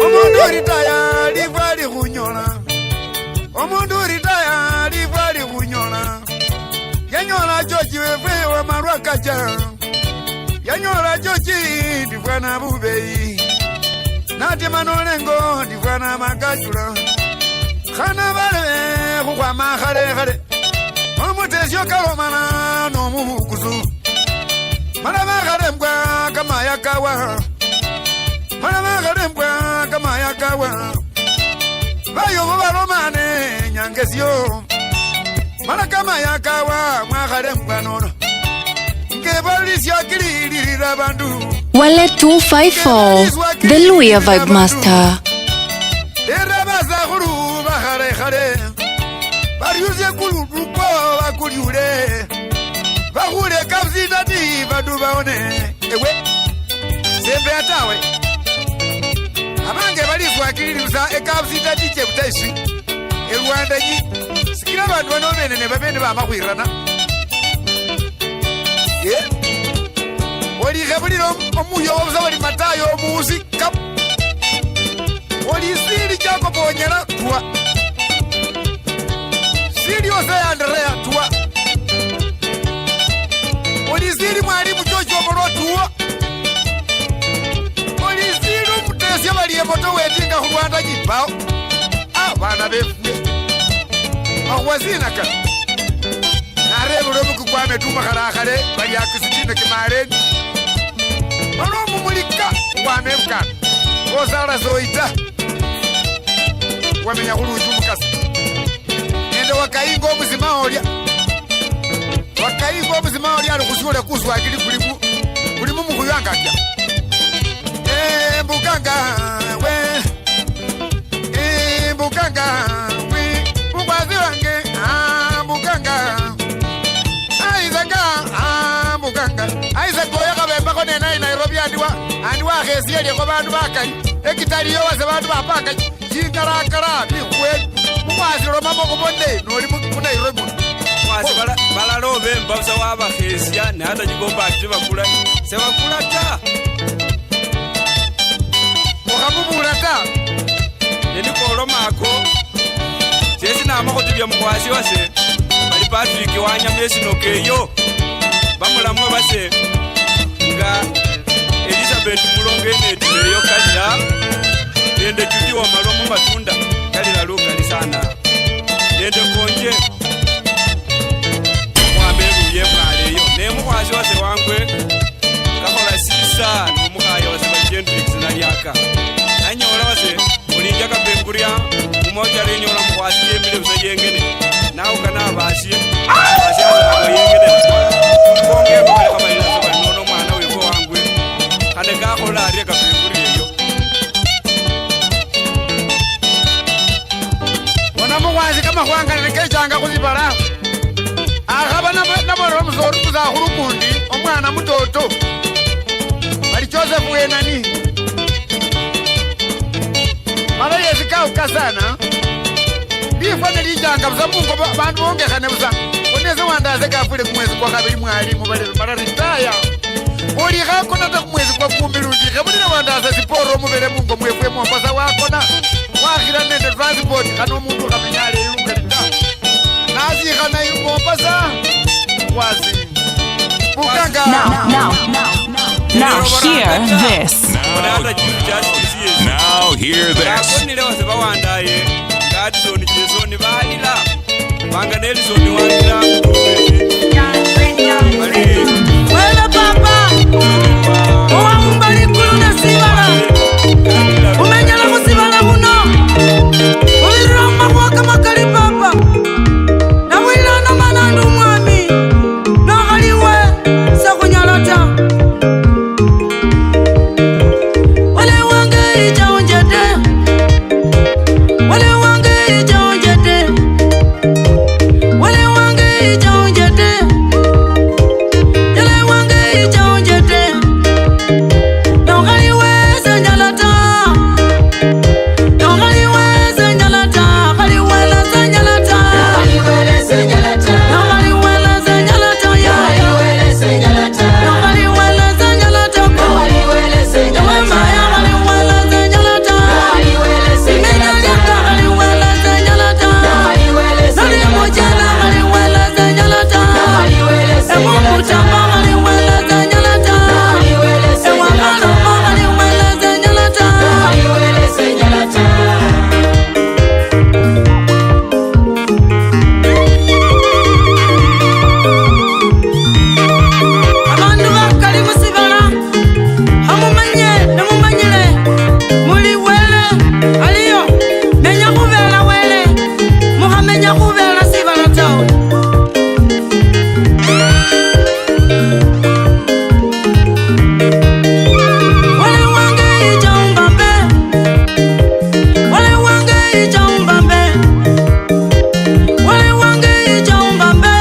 Speaker 6: omundu ritaya livali kunyola omundu ritaya livali kunyola yanyola chochi wewe marwa kacha yanyola chochi ndivwana bubeyi nati manolengo ndivwana makachula khana bale khukhwama khale omutesyo kalomana nomubukusu malama khalembwa kamaya kawa malama khalembwa kamaya kawa bayobo balomane nyangesyo mala kamaya kawa mwakhalembwa nono
Speaker 1: Wallet 254, the Luya Vibe Master.
Speaker 6: Abange baliswakiririza ekabzita tiche butaisi Rwanda ji sikira abantu banobene ne babene bamakwirana Oli gabuliro omuyo obuza bali matayo omuzi kap Oli siri chako bonyera twa Siri osa Andrea twa Oli siri mwalimu Jojo moro twa moto wetinga ku Rwanda jibao abana befwe akwazina ka narebe robuku kwame tuma kare bali akusitine kimare bano mumulika kwame mka ozara zoita wamenya kuluju mukasa nende wakayingo muzima olya alukusule kuswagili kulimu mukuyanga kya mbukanga we mbukanga we mukwazi wange mbukanga mbukanga aizaga yakabembako nenayi Nairobi andiwa akhesiyelyeko bandu bakali ekitaliyo wase bandu bapanga chingarakara bikhwe mukwazi lomamo kubonde noli mu Nairobi
Speaker 16: mwasi balalobe mbabusa wabakhesya ne hata jigomba ati bakula sebakula ta
Speaker 6: okhamubula ta
Speaker 16: nenikolomako sesi namakoti bya mukwasi wase bali Patrick wanyama esinokeyo bamulamwa base nga Elizabeth mulongo enetileyo kalira nende Judy wamalomo matunda kalira lugali sana nende konje mwameruye mwaleyo nemukwasi wase wangwe kakola sisa nomukhaya wase bajentrix nalyaka nanyola wase olinja kapengurya mumoja lenyola mukwasi yemile busa yengene nawe kana abasye yengene kongeko bali kabalila sabali nono mwana weko wangwe kane kakhola arye kapenguryeyo
Speaker 6: wana mukwasi kamakhwangana kechanga khuzibala akhaba nabolo omusoro musakhulu kundi omwana mutoto bali Joseph wenani mala yesikauka sana lifwa nelijanga busa mungo bandu bongekhane busa onese wandaze kafule kumwezi kwa kabili mwalimu bala ritaya olikhakonata kumwezi kwa kumbi lundi khabulile wandaze siporo mubele mungo mwefwe Mombasa wakona wakhila nende transport khano omundu khamenyale ilungalita nazikhana Mombasa wazi bukanga
Speaker 12: Now hear this.
Speaker 8: Now hear this.
Speaker 7: Wela papa owamumbali kuluna sibala umenyala kusibala kuno ulira makwaka makali papa nawilana manandu mwami nokhaliwe sekunyalata wale wange ijaonjete wale wange ijaonjete wale wange ijaonjete yale wange ijaonjete nokhaliwe senyalata nokhaliwe senyalata khaliwela senyalata nokhaliwele senyalata nokhaliwele senyalata nokhaliwele senyalata nokhaliwele senyalata nokhaliwele senyalata khaliwele senyalata nokhaliwele senyalata khaliwele senyalata nokhaliwele senyalata mujana khaliwele senyalata nokhaliwele senyalata emutamba khaliwele senyalata nokhaliwele senyalata khaliwele senyalata nokhaliwele senyalata abandu bakali musibala hamumanye nemumanyile muli wele aliyo menya khubela wele mukhamenya khubela sibala tawe wale wange ijaumbambe wale wange ijaumbambe wale wange ijaumbambe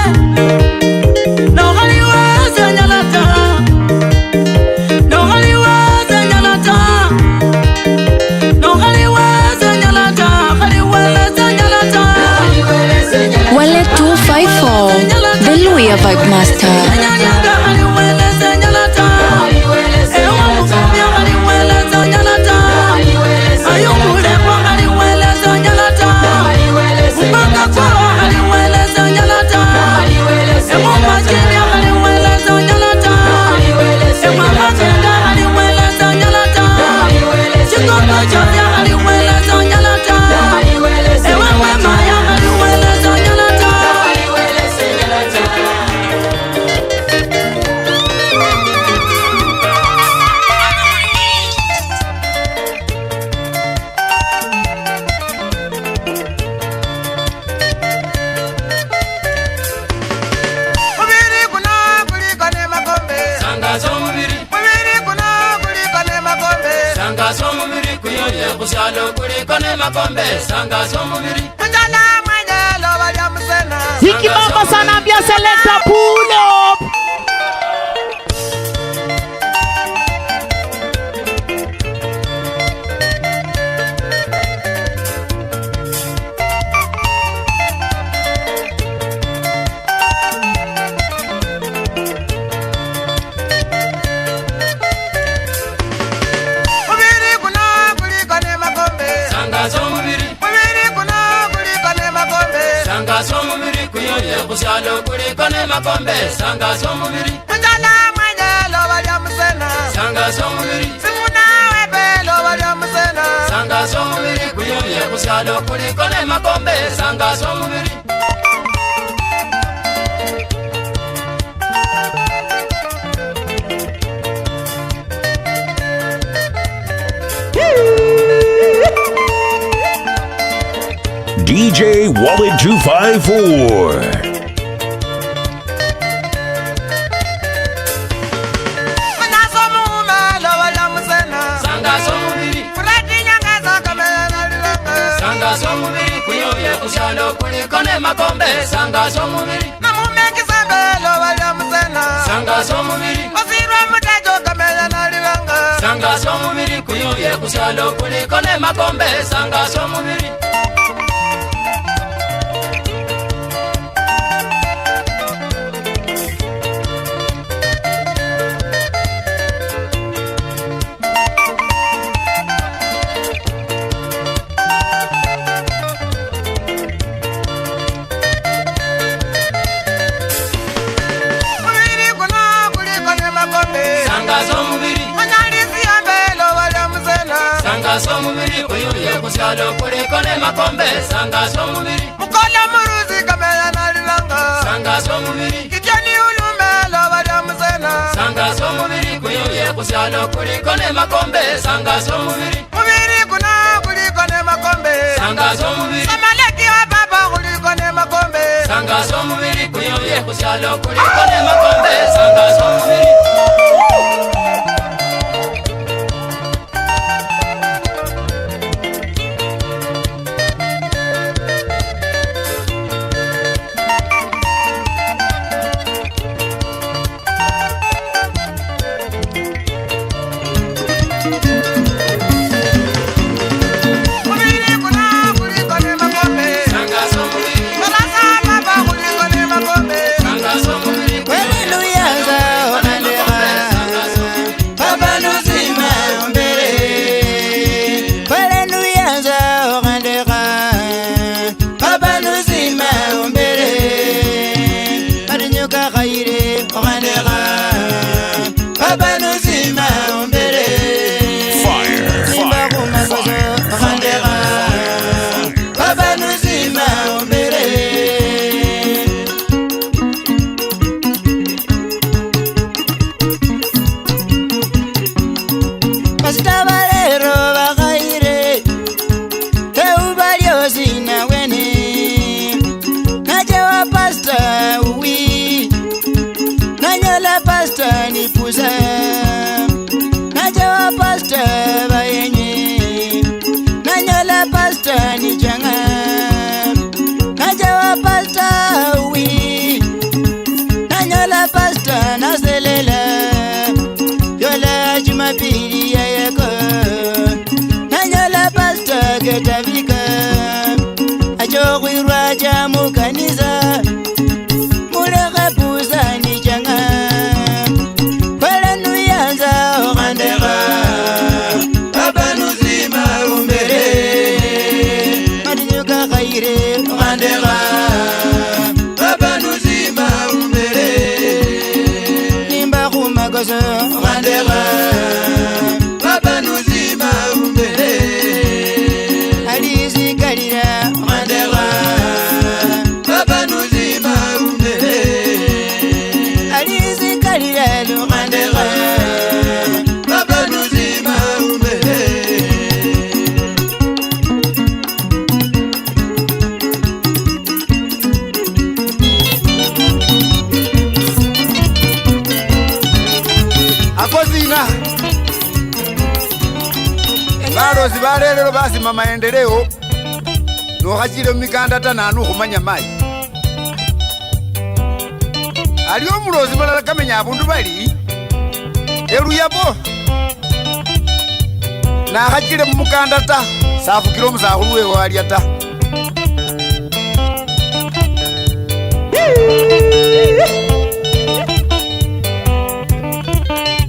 Speaker 7: nokhaliwe senyalata nokhaliwe senyalata nokhaliwe senyalata khaliwele senyalata
Speaker 1: Wale 254, the Luya Vibe Master.
Speaker 7: khaliwele senyalata ewamufumya khaliwele senyalata ayumulekwa khaliwele senyalata mupanga kwawa khaliwele senyalata emumajilya khaliwele senyalata emwamagenda khaliwele senyalata chikondo chofya
Speaker 3: Sanga somubiri kuyoye kusyalo kuliko ne makombe. Sanga somubiri
Speaker 6: Njala mwenye loba ya msena.
Speaker 10: Ziki mama sana ambia selector pull up.
Speaker 3: Kusyalo kuliko ne makombe. Sanga somubiri
Speaker 6: Njala mwenye loba ya msena.
Speaker 3: Sanga somubiri
Speaker 6: Simuna webe loba ya msena.
Speaker 3: Sanga somubiri kuyoye kusyalo kuliko ne makombe. Sanga somubiri
Speaker 5: DJ Wallet 254.
Speaker 3: Sanga somubiri kuyoye kusyalo kuliko ne makombe. Sanga somubiri
Speaker 6: Namume kisabe loba ya msena.
Speaker 3: Sanga somubiri
Speaker 6: Osirwa mutejo kamela nalilanga.
Speaker 3: Sanga somubiri kuyoye kusyalo kuliko ne makombe. Sanga somubiri somubiri kuyoye kusyalo kuliko ne makombe. Sanga somubiri
Speaker 6: Mukola muruzi kamela nalilanga.
Speaker 3: Sanga somubiri
Speaker 6: Kijani ulume loba ya msena.
Speaker 3: Sanga somubiri kuyoye kusyalo kuliko ne makombe. Sanga somubiri
Speaker 6: Mubiri kuna kuliko ne makombe.
Speaker 3: Sanga somubiri
Speaker 6: Samaleki wa baba kuliko ne makombe.
Speaker 3: Sanga somubiri kuyoye kusyalo kuliko ne makombe. Sanga somubiri
Speaker 2: Nuyanza, Orandera.
Speaker 6: balosi balelelo basima maendeleo nokhachile mumikanda ta nanu khumanya mayi aliwo omulosi balala kamenya abundu bali eluyabo nakhachile mumukanda ta safukile omusakhulu wewe alya ta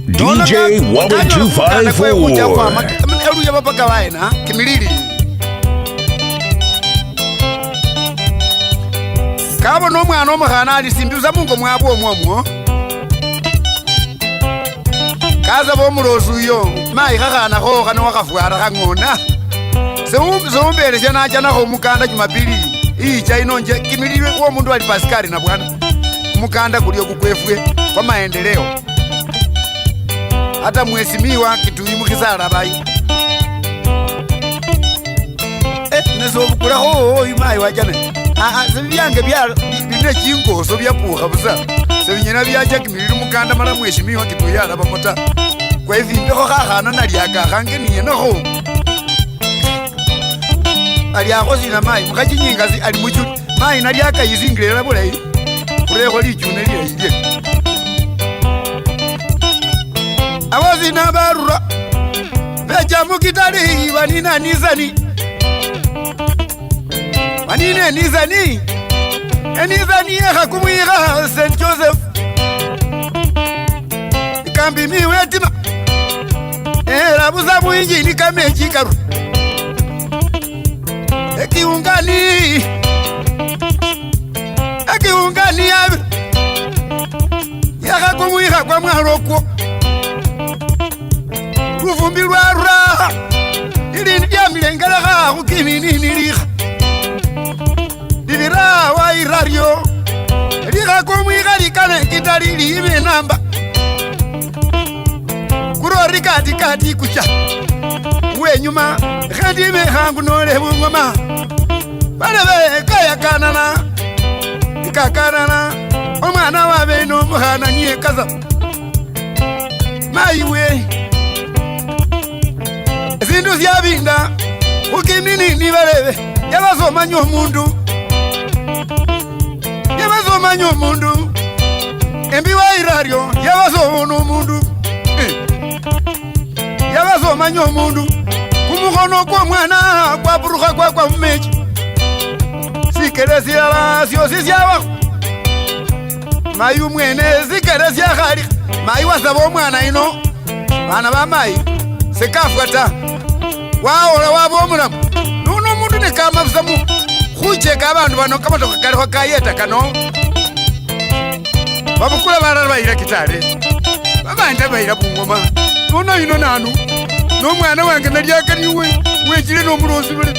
Speaker 5: DJ Wally 254.
Speaker 6: eluyabo paka waena kimilili kabo n'omwana omukhana alisimbiuza mungo mwabwe omwomwo kaza bomulosi uyo mayi khakhana kho khano wakhafwara khang'ona sewumbelesya nachanakho omukanda jumapili icha inonje kimilili womundu ali pasikari na bwana omukanda kulio kukwefwe kwa maendeleo hata mwesimiwa kituyi mukhisala bayi nesobukulaho oyu mayi wajana sebibyange bine chingoso byapukha busa sebinyena byacha kimilili mukanda mala mweshimiwa kituyi alabamo ta kwevimbekho khakhana nalyakakhange niyenakho aliakho sina mayi mukhachinyingasi ali muchuli mayi nalyakayisingilila bulayi khulekho lichune lilayilye abosina barura becha mukitali banina nizani banine nizani enizani ekhakumwikha St. Joseph ikambi miwetima erabuza mwinjini kamechi karu ekiungani yabi yakhakumwikha kwa mwalokwo luvumbi lwarura ilindi lyamilengelekha khukinininilikha libira wairaryo likhakumwikha likane kitali liibe namba kurori katikati kucha wenyuma khandime khangu nole bungoma balebe kayakanana ikakanana omwana wabe nomukhana niye kaza mayiwe ezindu zyabinda khukininini balebe yabasomanya omundu embi wairaryo yabasomona omundu yabasomanya omundu kumukhono kw'omwana kwapurukha kwakwa mumechi sikele silala syosi syabakho mayi umwene sikele syakhalikha mayi wasaba omwana ino bana ba mayi sekafwa ta wawola waba omulamu nuno omundu nekamabusamu khucheka abandu bano kamatoka kalikho kayeta kano babukula balala bayila kitale babandi bayila bungoma nuno ino nanu n'omwana wange nalyakaniwe wechile n'omulosi bule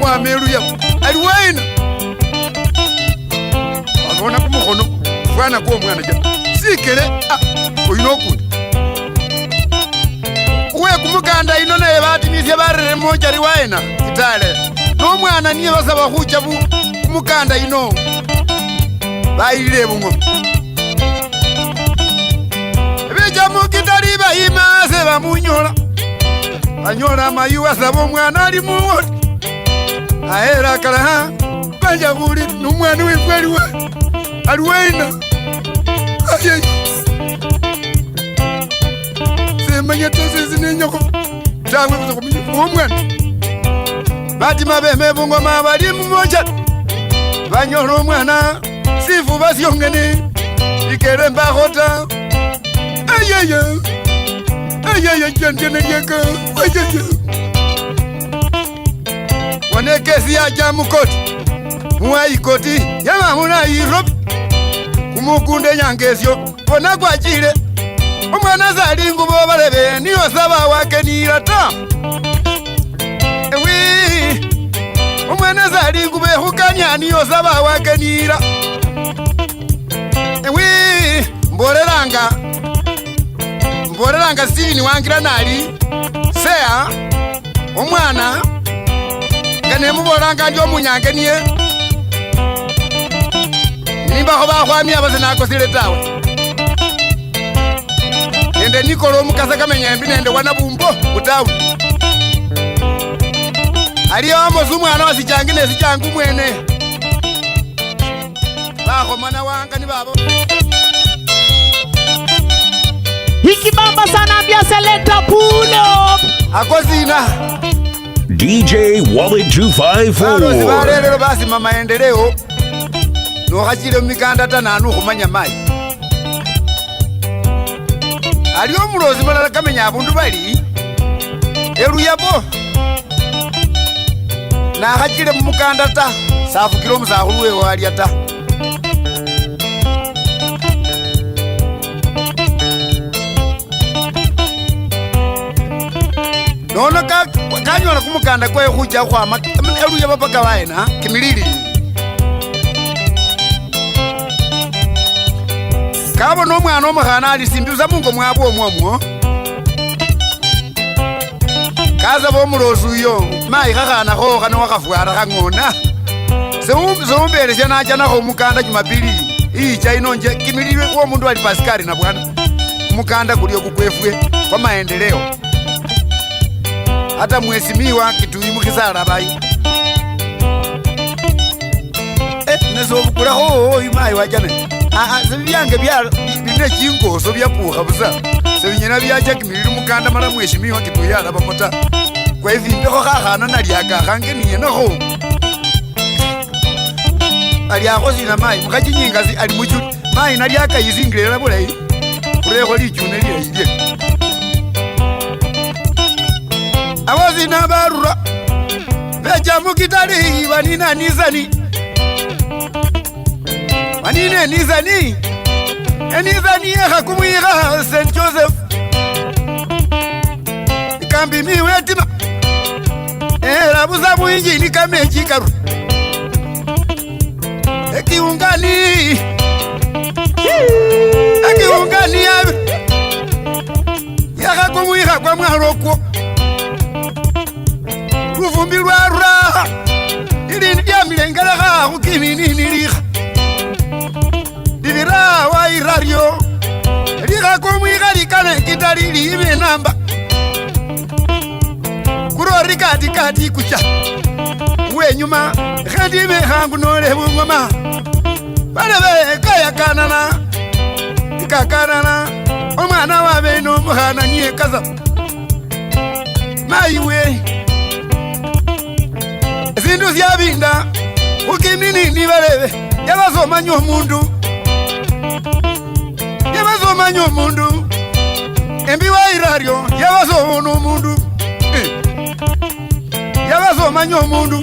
Speaker 6: wameluya ali waina abona kumukhono fwana kw'omwana ja sikele oyina okundi uwe kumukanda ino naye batimisye barere monjari waina kitale n'omwana niye basaba khucha kumukanda ino bayilile bungoma becha mukitali bayimase bamunyola banyola mayi wasaba omwana ali muwoti ahera kalaha banja khuli n'omwana wefu ali waina semanya tosesi nenyakho tawe buza khumenya omwana batima beme bungoma bali mumoja banyola omwana sifu basyongene ikele mbakhota ayaya janjana lyaka ayaya wane kesi yacha mukoti muwaikoti yamamuna Nairobi kumukunda enyangesyo bona kwachile omwana zali ngubo balebe niyo saba wake nira ta ewi omwana zali ngubo ekhukanya niyo saba wake nira ewi mbolelanga Steven wangira nali seya omwana nga nemubolanga ndi omunyange niye nimbakho bakhwamya base nakosile tawe nende nikola omukasa kamenya embi nende wana bumbo mutawuni aliyo mozu mwana wasichangi nesichangu mwene bakhomana wanga ni babo
Speaker 10: Ikibamba sana ambia selector pull up.
Speaker 6: Akozina
Speaker 5: DJ Wallet 254.
Speaker 6: Barero basi mama endeleo. No hachile mikanda tananu khumanya mai. Aliyo mulozi malala kamenya abundu bali. Eluyabo. Na hachile mukanda ta. Safu kilo muzahuluwe wali ata. Nono kanyola kumukanda kwe khuja khwama eluya bapaka baena kimilili kabo nomwana omukhana alisimbiza mungo mwabwo omwomwo kaza bomulosi uyo mayi khakhanakho khano wakhafwara khang'ona sewumbelesya nachanakho omukanda jumapili icha inonje kimilili womundu ali pasikari na bwana omukanda kulio kukwefwe kwa maendeleo hata mwesimiwa kituimu kisala bayi nezo bukulaho imayi wajane sebyange bine chingoso byapukha busa sebinyena byacha kimilili mukanda mala mwesimiwa kituyala bamota kwevimbekho khakhana nalyakakhange niyenakho alyakho sina mayi mukhachinyingazi ali muchuli mayi nalyakayisingilila bulayi khulekho lichune lilayilye awazi na barura beja mukitali wanina nizani wanine nizani enizani yakumuiga St. Joseph ikambi miwetima labuza muinjini kamechi karu ekiungani yakakumuiga kwa mwarokwo Ruvumbi rwara ilini dia milengela khukimini nilikha Divira wa irario Likha kumwika likane kitali liime namba Kurori kati kucha Uwe nyuma Khandime khangu nole bungoma Balebe kaya kanana Ikakanana Omwana wabe no muhana nye kaza Maiwe Zindu zyabinda ukimini nibalebe yabazomanya omundu embi wa irario yabazomanya omundu yabazomanya omundu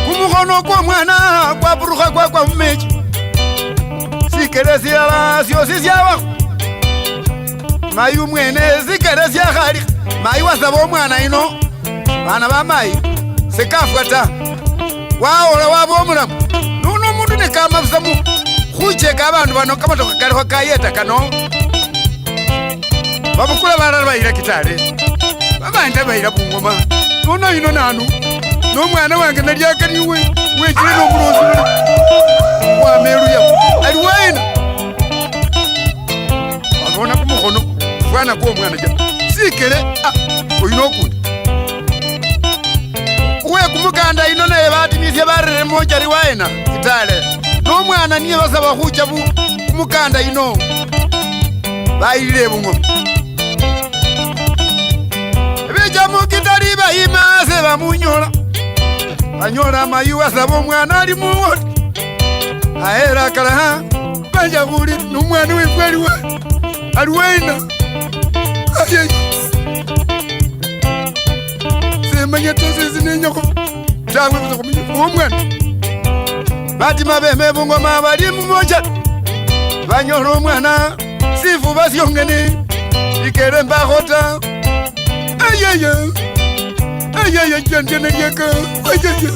Speaker 6: kumukhono kwa mwana kwa burukha kwa mumechi sikere syala syosi syabakho mayi umwene sikere syakhali mayi wasaba omwana ino bana ba mayi sekafwa ta waola waba omulamu nuno omundu nekamabusamu khucheka abandu bano kamatoka kalikho kayeta kano babukula balala bayila kitale babandi bayila bungoma nuno ino nanu nomwana wange nalyakaniwe wechile nomulosi wameluya ali waina abona kumukhono fwana kwomwana ja sikele oyina okundi uwe kumukanda ino naye batimisye barere moja riwaena kitale nomwana niye basaba khucha kumukanda ino bayilile bungoma becha mukitali bayimase bamunyola banyola mayi wasaba omwana ali muwoti ahera kalaha banja khuli nomwana wefwe aliwaina semanya tosesi nenyako tawe buza kumenya omwana batima beme bungoma bali mumoja banyola omwana sifu basyongene ikere mbakhota ayaya jandene lyeka ayaya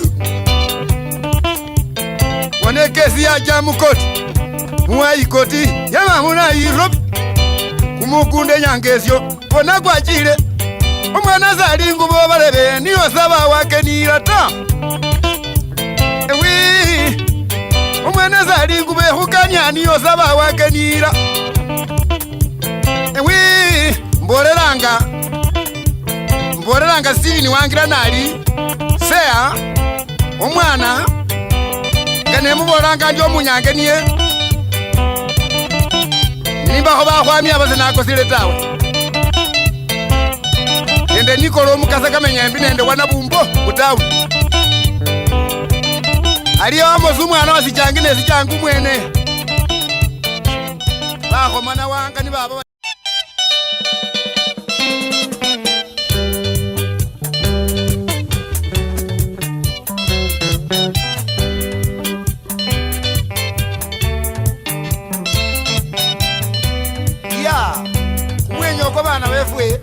Speaker 6: wane kesi ya jamukoti muwaikoti yamamuna irobi kumukunda enyangesyo kona kwachile omwana zali ngubo balebe niyo saba wake nilata ewi omwana zali ngubo ekhukanya niyo saba wake nila ewi mbolelanga Steveni wangira nali sea omwana kanemubolanga ndi omunyange niye nimbakho bakhwamya base nakosile tawe nende nikola omukasa kamenyembi nende wanabumbo butawe aliyo amosi umwana wasichangi nesichangi umwene bakhomana wanga ni baba bana befwe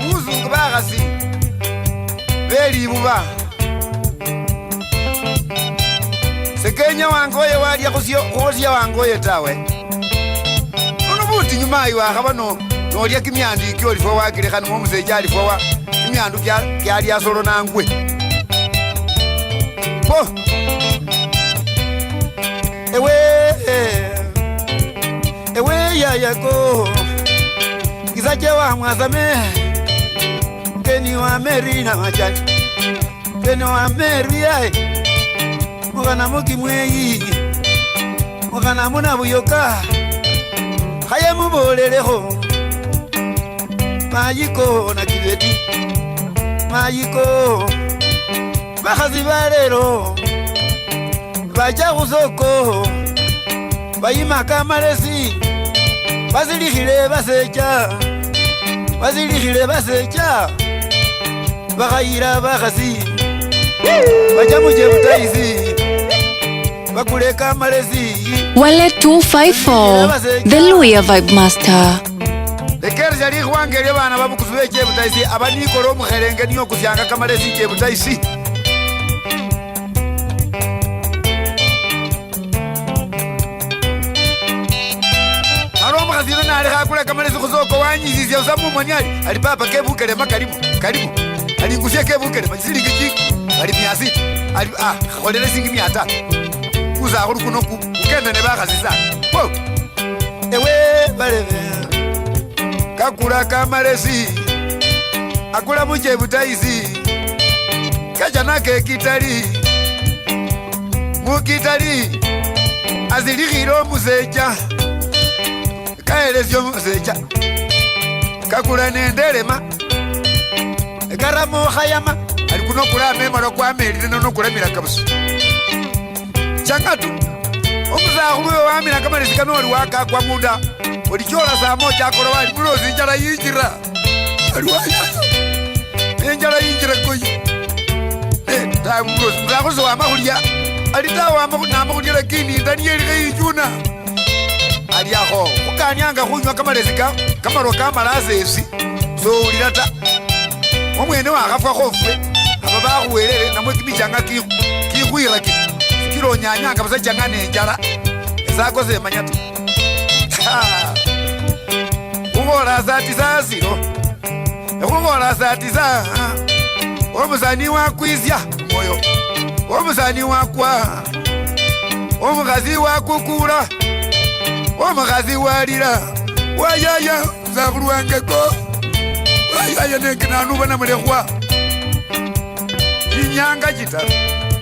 Speaker 6: uzungu bagasi belibuba sekenya wangoye walya khosya wangoye tawe nono buti nyuma iwa khabano nolya kimyandu ikyo olifwa wakilekhana momuseja alifwa wa kimyandu kyali asolo nangwe po ewe yayako kizache wa mwazame keni wa meri na machani keni wa meri ai mugana muki mweyi mugana muna buyoka haye muboleleho mayiko na kibeti mayiko bakhazi balero bacha khusoko bayimaka malesi bazilikhile basecha bakhayila bakhasi bacha mujebutaisi bakuleka malesi
Speaker 1: Wale 254 The Luya Vibe Master
Speaker 6: lekerja likhwangelye bana babukusu bechebutaisi abanikola omukhelenge niyo kusyanga kamalesi chebutaisi zino nale khakula kamalesi khusoko wanyisisya usamu monyali ali papa kebukelema karibu alingusye kebukelema silingi chiki ali 600 ali kholele singi 300 kuza khulu kuno kukenda ne bakhasisa po ewe balebe kakula kamalesi akula mujebutaisi kajana kekitali mukitali azilikhile omusecha kaelesyo musecha kakula nendelema karamo khayama ali kuno kula memalo kwamelile nono kulamila kabusa changatu omusakhulu wamila kamalesi kano oli wakakwa muda olichola saa moja akola wali mulosi njala yinjira ali wayayo enjala yinjira koyi tawe mulosi musakhulu sewamakhulya ali tawama namakhulya lakini ndani yelikhe yinjuna aliakho khukanyanga khunywa kamalesi kamalo kamalasesi sowulila ta omwene wakhafwakho fwe aba bakhuwelele namwe kimichanga kikhwira kilonyanyanga busa changa nenjala esako semanya ta khukhola saa 9 silo khukhola saa 9 omusani wakwisya moyo omusani wakwa omukhasi wakukula omukhasi walila wayaya sakhulu wangeko wayaya nenkinanu namulekhwa inyanga chitaru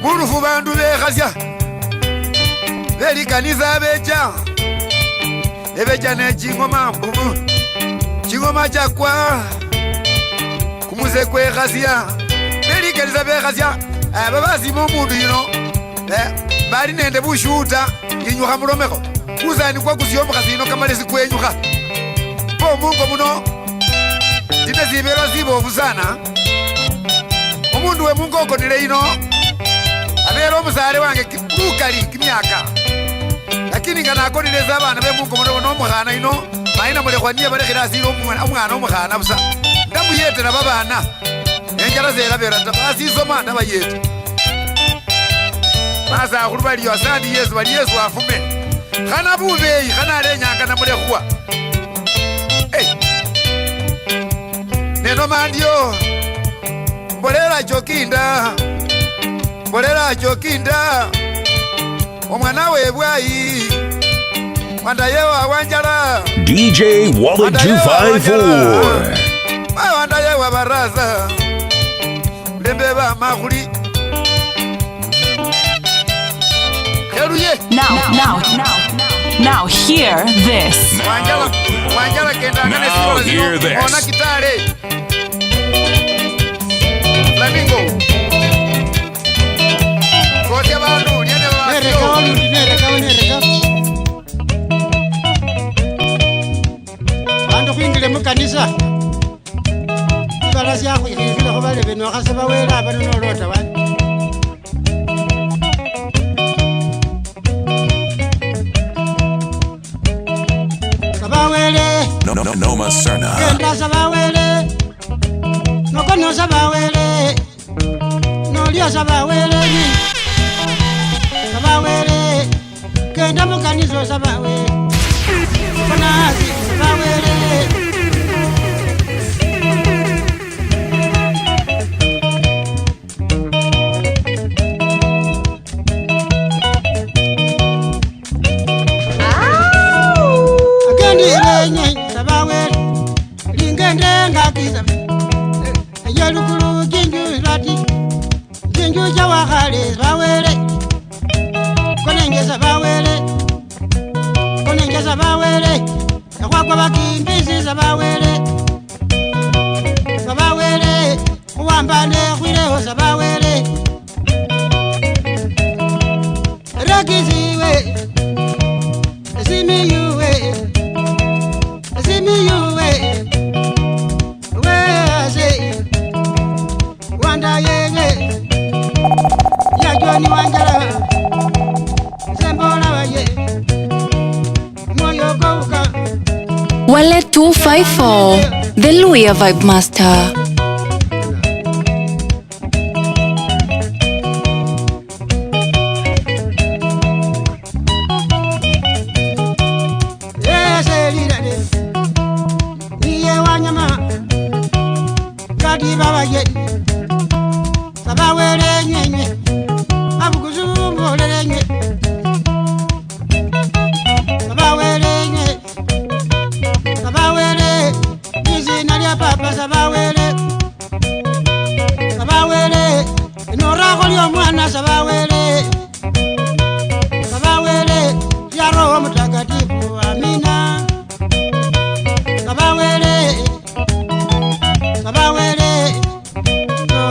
Speaker 6: mulufu bandu bekhasya belikanisa becha ebecha nechingoma mbubu chingoma chakwa kumuse kwekhasya belikanisa bekhasya babasima omundu yino bali nende bushuta yinyukha mulomekho kusani kwa kusya omukhasi yino kamalesi kwenyukha po mungo muno tine sibelwa sibofu sana omundu we mungo okonile yino abele omusale wange bukali kimyaka lakini nga nakonileza abana be mungo muno nomukhana yino mayina mulekhwa niye balekhela asile omwana omukhana busa ndamuyetela babana enjala zelabela ta basisoma ndabayeta basakhulu baliyo asandi yesu bali yesu afume khana bubeyi khana alenyanga namulekhwa neno mandio mbolela chokinda omwana webwayi wanda yewa wanjala
Speaker 5: DJ Wallet 254
Speaker 6: wanda yewa baraza lembe beba makuli Heruye
Speaker 12: Now hear this.
Speaker 6: Wanjala kenda ngane siwa zino ona kitale Flamingo Kote bandu nyene babasio
Speaker 2: Nereka Bandu kuingile mukanisa Ibala siya kuingile kubale benu wakaseba wela abanu nolota wani
Speaker 8: No Maserna.
Speaker 2: Kenda sabawele Nokono sabawele Nolio sabawele Sabawele Kenda mukanizo sabawele Konazi sabawele Yalukulu jinju rati Jinju jawahale sabawele Konenge sabawele Yakwakwa bakimbisi sabawele Sabawele Uwambane kwileho sabawele Rakiziwe Simiyuwe Wanda yeye Ya Johnny Wanjala Sembola waye Moyo gouka
Speaker 1: Wale 254, the Luya Vibe Master.
Speaker 2: Sabawele nyenye Abukuzumbo lenye Sabawele Izi nalia papa sabawele Inorago liyo mwana sabawele Ya roho mtakatifu amina Sabawele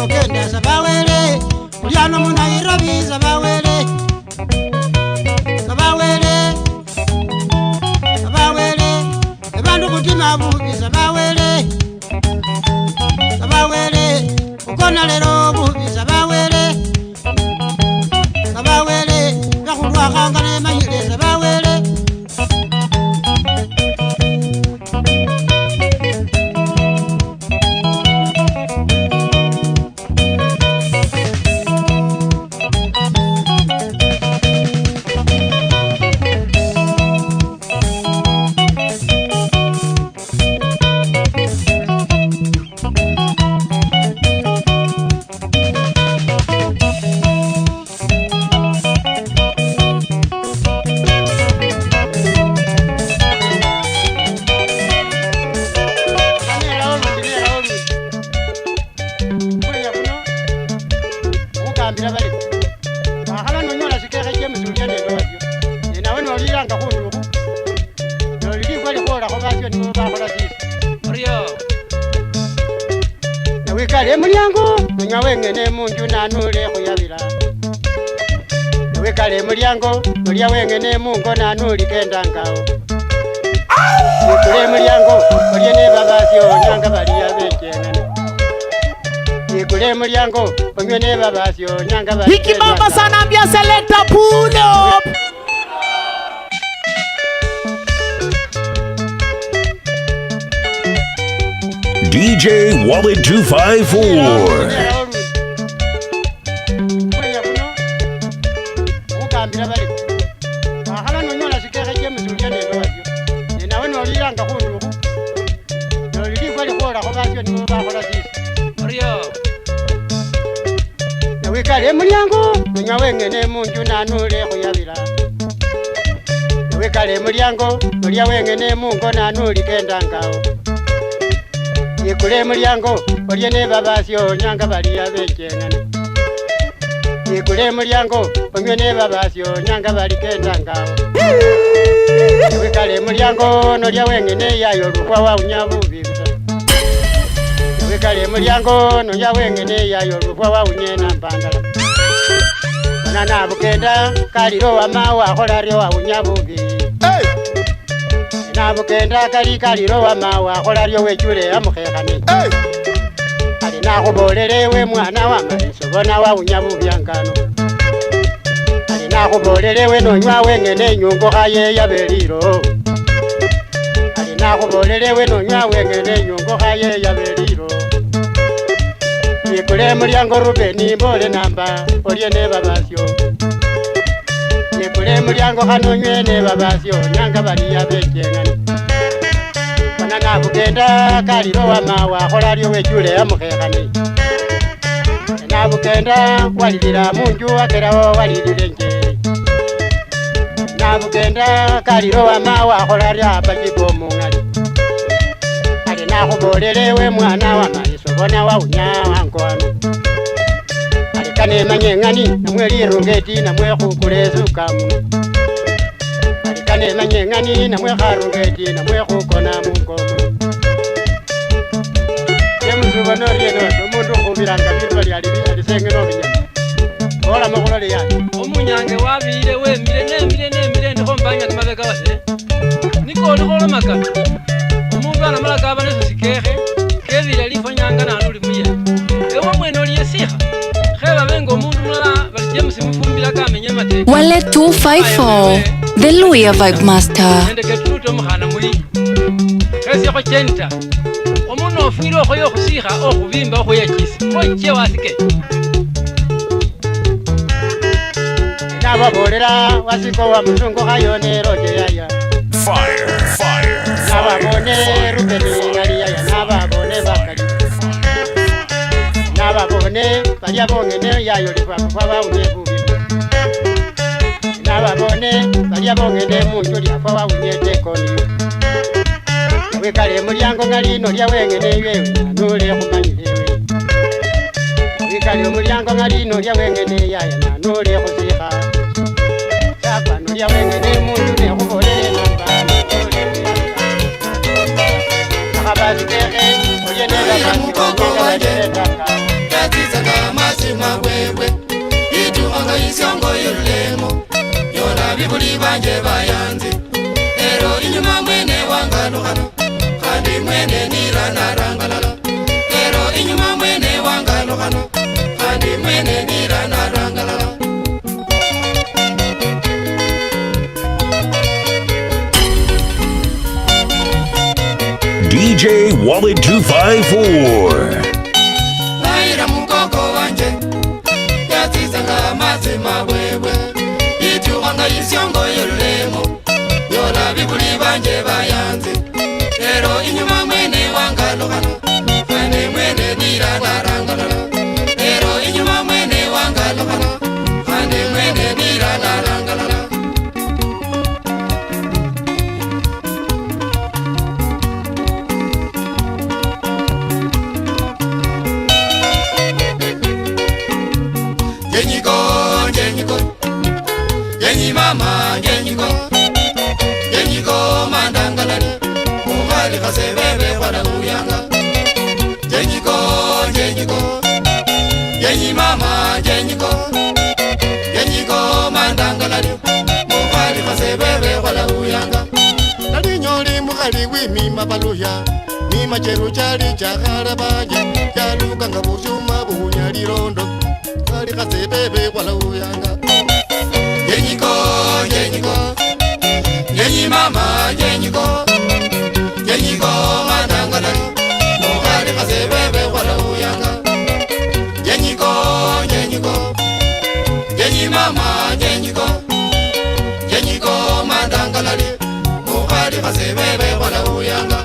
Speaker 2: Kenda sabawele Uliano munairobi sabawele Ebandu kutima bubi sabawele Ukona lero bubi sabawele Yakulwa kangane mayile sabawele Wikale mulyango Nya wengene munju nanule kuyabira Wikale mulyango Mulya wengene mungo nanuli kenda ngao Wikale mulyango Mulye ne babasyo nyanga baliya benjengane Wikale mulyango Mulye ne babasyo nyanga baliya
Speaker 10: Hiki mama sana ambia selector pull up
Speaker 5: DJ Wallet 254.
Speaker 2: Wikale mulyango Nya wengene munju nanule kuyabira Wikale mulyango Mulya wengene mungo nanuli kenda ngao Yekule mulyango Oriene babasyo nyanga baliya bekengana. Ikule mulyango onyene babasyo nyanga balikenda ngawo. Wekale mulyango nolya wengene yayo lukwa wa unyabubi. Wekale mulyango nolya wengene yayo lukwa wa unyena mpandala. Nana bukenda kaliro wa mawa kholaryo wa unyabubi. Na bukenda kaliro wa mawa kholaryo wechule amukhekani. Ali nakhubolele we mwana wa maliso bona wa unyabubi angano. Ali nakhubolele we nonywa wengene nyungo khaye yabeliro. Ali nakhubolele we nonywa wengene nyungo khaye yabeliro. Yekule mulyango Rubeni mbole namba Oriene babasyo. Yekule mulyango khanonywe ne babasyo nyanga baliya bekengani. Bona nabugenda kaliro wa mawa kholaryo wechule amukhekani. Nabugenda walilira munju akerawo walilire nje. Nabugenda kaliro wa mawa kholaryo apajibo mungali. Ali nakhubolele we mwana wa maliso bona wa unyawankwano. Ali kane manyengani namwe lirungeti namwe khukulezukamu. Ali kane manyengani namwe kharungeti namwe khukona mungomu. Yemuzubono rieno omundu khubiranga bintu lyali bisengeno binya. Ola makhulole yake.
Speaker 17: Omunyange wabile wemile ndikho mbanya kamabeka wase. Nikoli kholomaka. Omundu anamala kaba neso sikekhe kebile lifanyanga nanuli muyile. Ewo mwene oliye sikha. Kheba bengo omundu mulala bali James mufumbila kamenye mateka.
Speaker 1: Wale 254 The Luya Vibe Master.
Speaker 17: Nende ketuto mukhana muli. Khesi yako chenta. Omundu ofwile okhoyo okhusikha okhubimba okhoyachisi. Oche wasike.
Speaker 2: Nababolera wasiko wa muzungu khayone roje yaya.
Speaker 5: Fire.
Speaker 2: Nababone Rubeni ngaliya nababone bakali. Nababone balya bongene yayo liva kwa baunyebubi. Nababone balya bongene munju lyafa baunyete koni. Wekale mulyango ngalino lya wengene yewe nule khumanyilewe. Wekale mulyango ngalino lya wengene yaya nule khusikha. Chapa lya wengene munju ne khubolele namba.
Speaker 13: Yatizanga masima wewe ituanga isyongo yulemo yola bibuli banje bayanzi ero inyuma mwene wangalukhano khandi mwene niranarangalala ero inyuma mwene wangalukhano khandi mwene niranarangalala.
Speaker 5: DJ Wallet 254.
Speaker 13: Naira mukoko wanje yatizanga masima wewe ituanga isyongo yulemo yola bibuli banje bayanzi ero inyuma mwene wangalukhano khandi mwene niranarangalala ero inyuma mwene wangalukhano khandi mwene niranarangalala. Yenyi mama yenyi go mandangalani muhali khasebebe wala uyanga yenyi go yenyi mama yenyi go mandangalani muhali khasebebe wala uyanga nali nyoli mukhali wimima baluya mima cheru chali chakhala baje chaluka nga bushuma buhunya lirondo khali khasebebe wala uyanga. Yenyi mama yenyi go mandangalani muhali khasebebe wala uyanga yenyi go yenyi mama yenyi go mandangalani muhali khasebebe wala uyanga.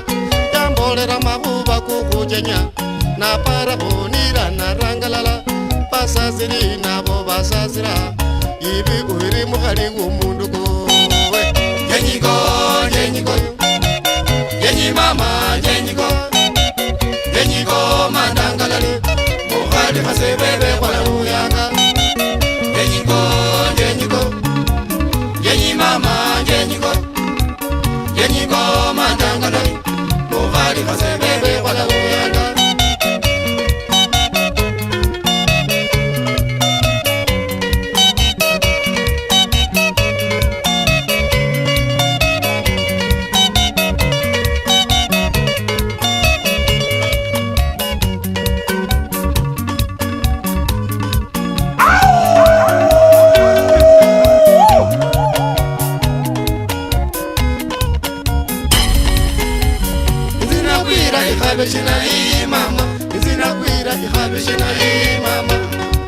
Speaker 13: Tambolera mabuba kukujenya na para bonira na rangalala basaziri nabo basazira ibi uri muhali wumundu go yenyi go yenyi mama yenyi go mandangalani muvali masebebe kola uyanga Jenyiko, jenyiko Jenyi mama, jenyiko Jenyiko mandangaloi muvali masebebe kola uyanga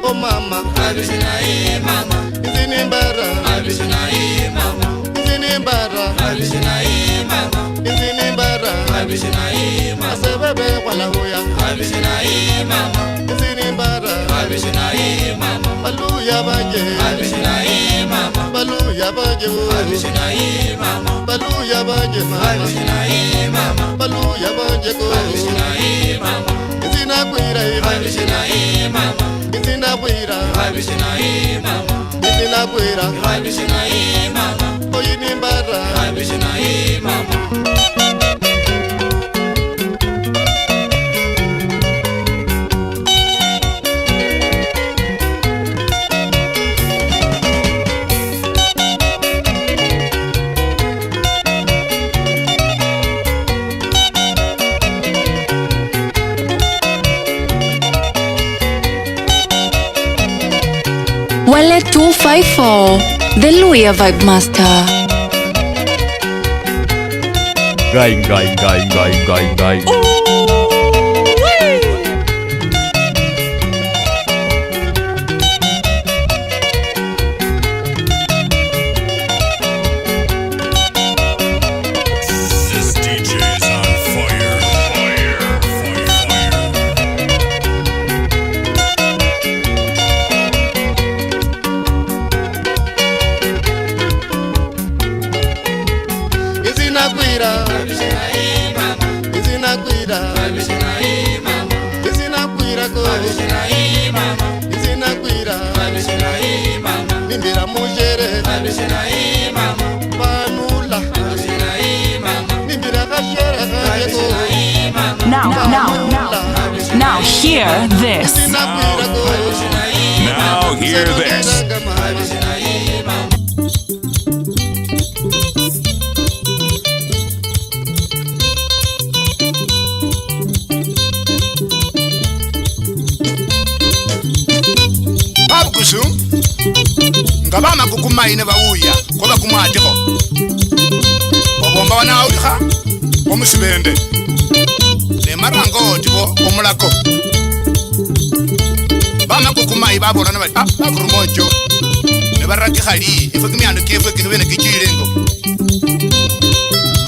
Speaker 13: Oh mama, Abishinai mama, Izinimbara, Abishinai mama, Izinimbara, Abishinai mama, Izinimbara, Abishinai mama, Asebebe wala huya, Abishinai mama, Izinimbara, Abishinai mama, Baluya baje, Abishinai mama, Baluya baje, Abishinai mama, Baluya baje, Abishinai mama, Baluya baje, Abishinai mama, Izinakwira, Abishinai mama. Izina kwira, Abishinai mama. Izina kwira, Abishinai mama. Oyinimbara, Abishinai mama.
Speaker 1: Wale 254, the Luya Vibe Master.
Speaker 9: Gai.
Speaker 5: This DJ is on fire.
Speaker 13: Izina kwira, Abishinai mama. Izina kwira, Abishinai mama. Izina kwira ko, Abishinai mama. Izina kwira, Abishinai mama. Nimbira mujere, Abishinai mama. Banula, Abishinai mama. Nimbira kashere ko, Abishinai mama.
Speaker 12: Now hear this.
Speaker 5: Now hear this.
Speaker 6: Babukusu nga bamakukumaine bawuya koba kumwatiko obomba wanawulika omusibende nemarango otibo omulako bamakukumai babolana bati bakurumojo nebarakihali efwe kimyando kyefwe kibene kichilengo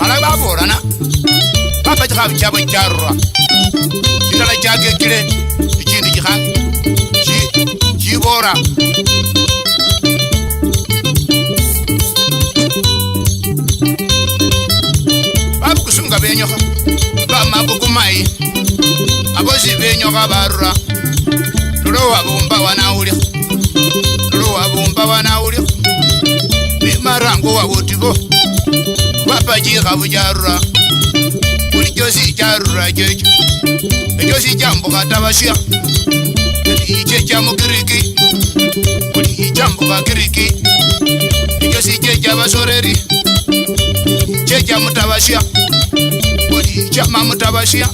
Speaker 6: mala babolana bapachikhabu chabwe charura chitala chakekile ichindi chibora babukusunga benyoka bamakukumai abosi benyoka barura lulo wabumba wanawulya nemarango wabotibo bapachikha bujarura buli chosi charura checho echosi chambuka tabasya iche chamukiriki buli chambuka kiriki echosi chechabasoreri chechamutabasya buli chamamutabasya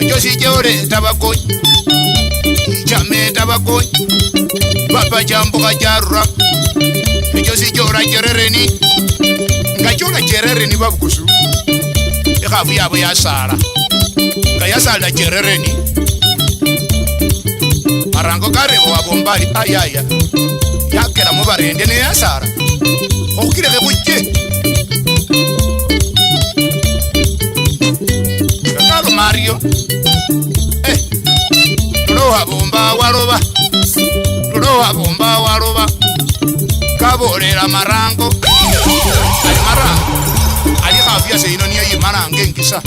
Speaker 6: echosi cheore tabakoyi chame tabakoyi bapa chambuka charura echosi chora cherereni nga chora cherereni babukusu ikhafu yabo yasala nga yasala cherereni marango karebo wabombali ayaya yakela mubarende ne yasara okireke kuche kalo Mario lulo wabomba waloba kabolera marango ali marango ali khafya seino niyo yimarango engisa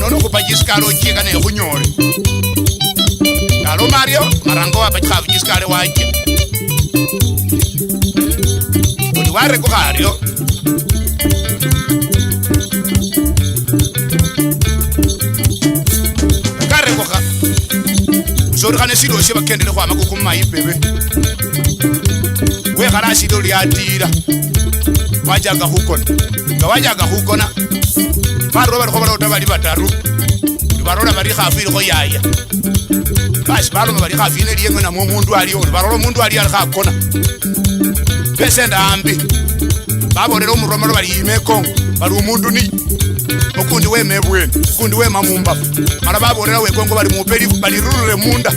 Speaker 6: nono kupa jiskalo chika ne kunyore Kalo Mario marango wa pachikavu jiskale waje Udi ware kuhario Kare kuha Zori kane sido sheba kendele kwa makukuma ipebe We kara sido liatira Wajaga hukona Wajaga hukona Paro bari khobala utabali bataru Barola bari khafiri ko yaya Basi balo bari khafine liyengo na mundu ali on barola mundu ali khakona Besenda ambi Baborero umuromero bari imeko bari umundu ni Mukundi we mebweni kundi we mamumba Mara baborera we kongo bari mupeli bari rurure munda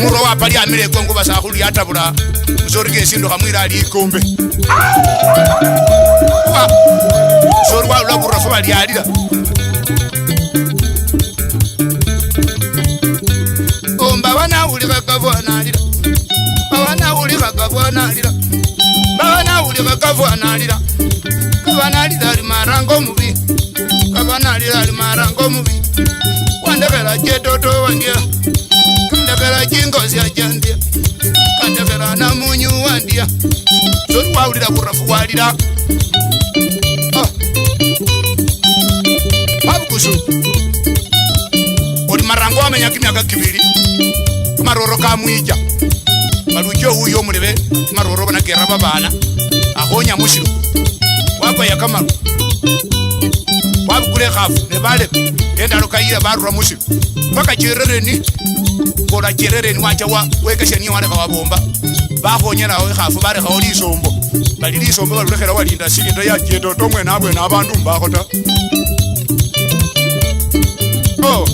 Speaker 6: Muro wa pali amire kongo basakuli yatabula Mzori kesindo kamwira ali ikombe Mzori wa ulabura fa bali alira Omba wana ulika kavwana alira Bawana ulika kavwana alira Bawana ulika kavwana alira Kavwana alira ali marango mubi Kavwana alira ali marango mubi Wandakela jetoto wandia Kandakela jingozi ya jandia Kandakela na munyu wandia Zori wa ulira burafu walira Babukusu Odi marango wamenya kimyaka kibiri Maroro kamwija Marujo huyo mulebe Maroro bana keraba bana Ahonya mushiru Wako ya kamaru Wabukule khafu Nebale Enda lokayira barura mushiru Paka cherere ni Kola cherere ni wacha wa Wekeshe ni wane kawabomba Bahonyera we khafu bare khawoli isombo Balili isombo balulekera walinda silinda ya jeto Tomwe nabwe na abantu mbakota Oh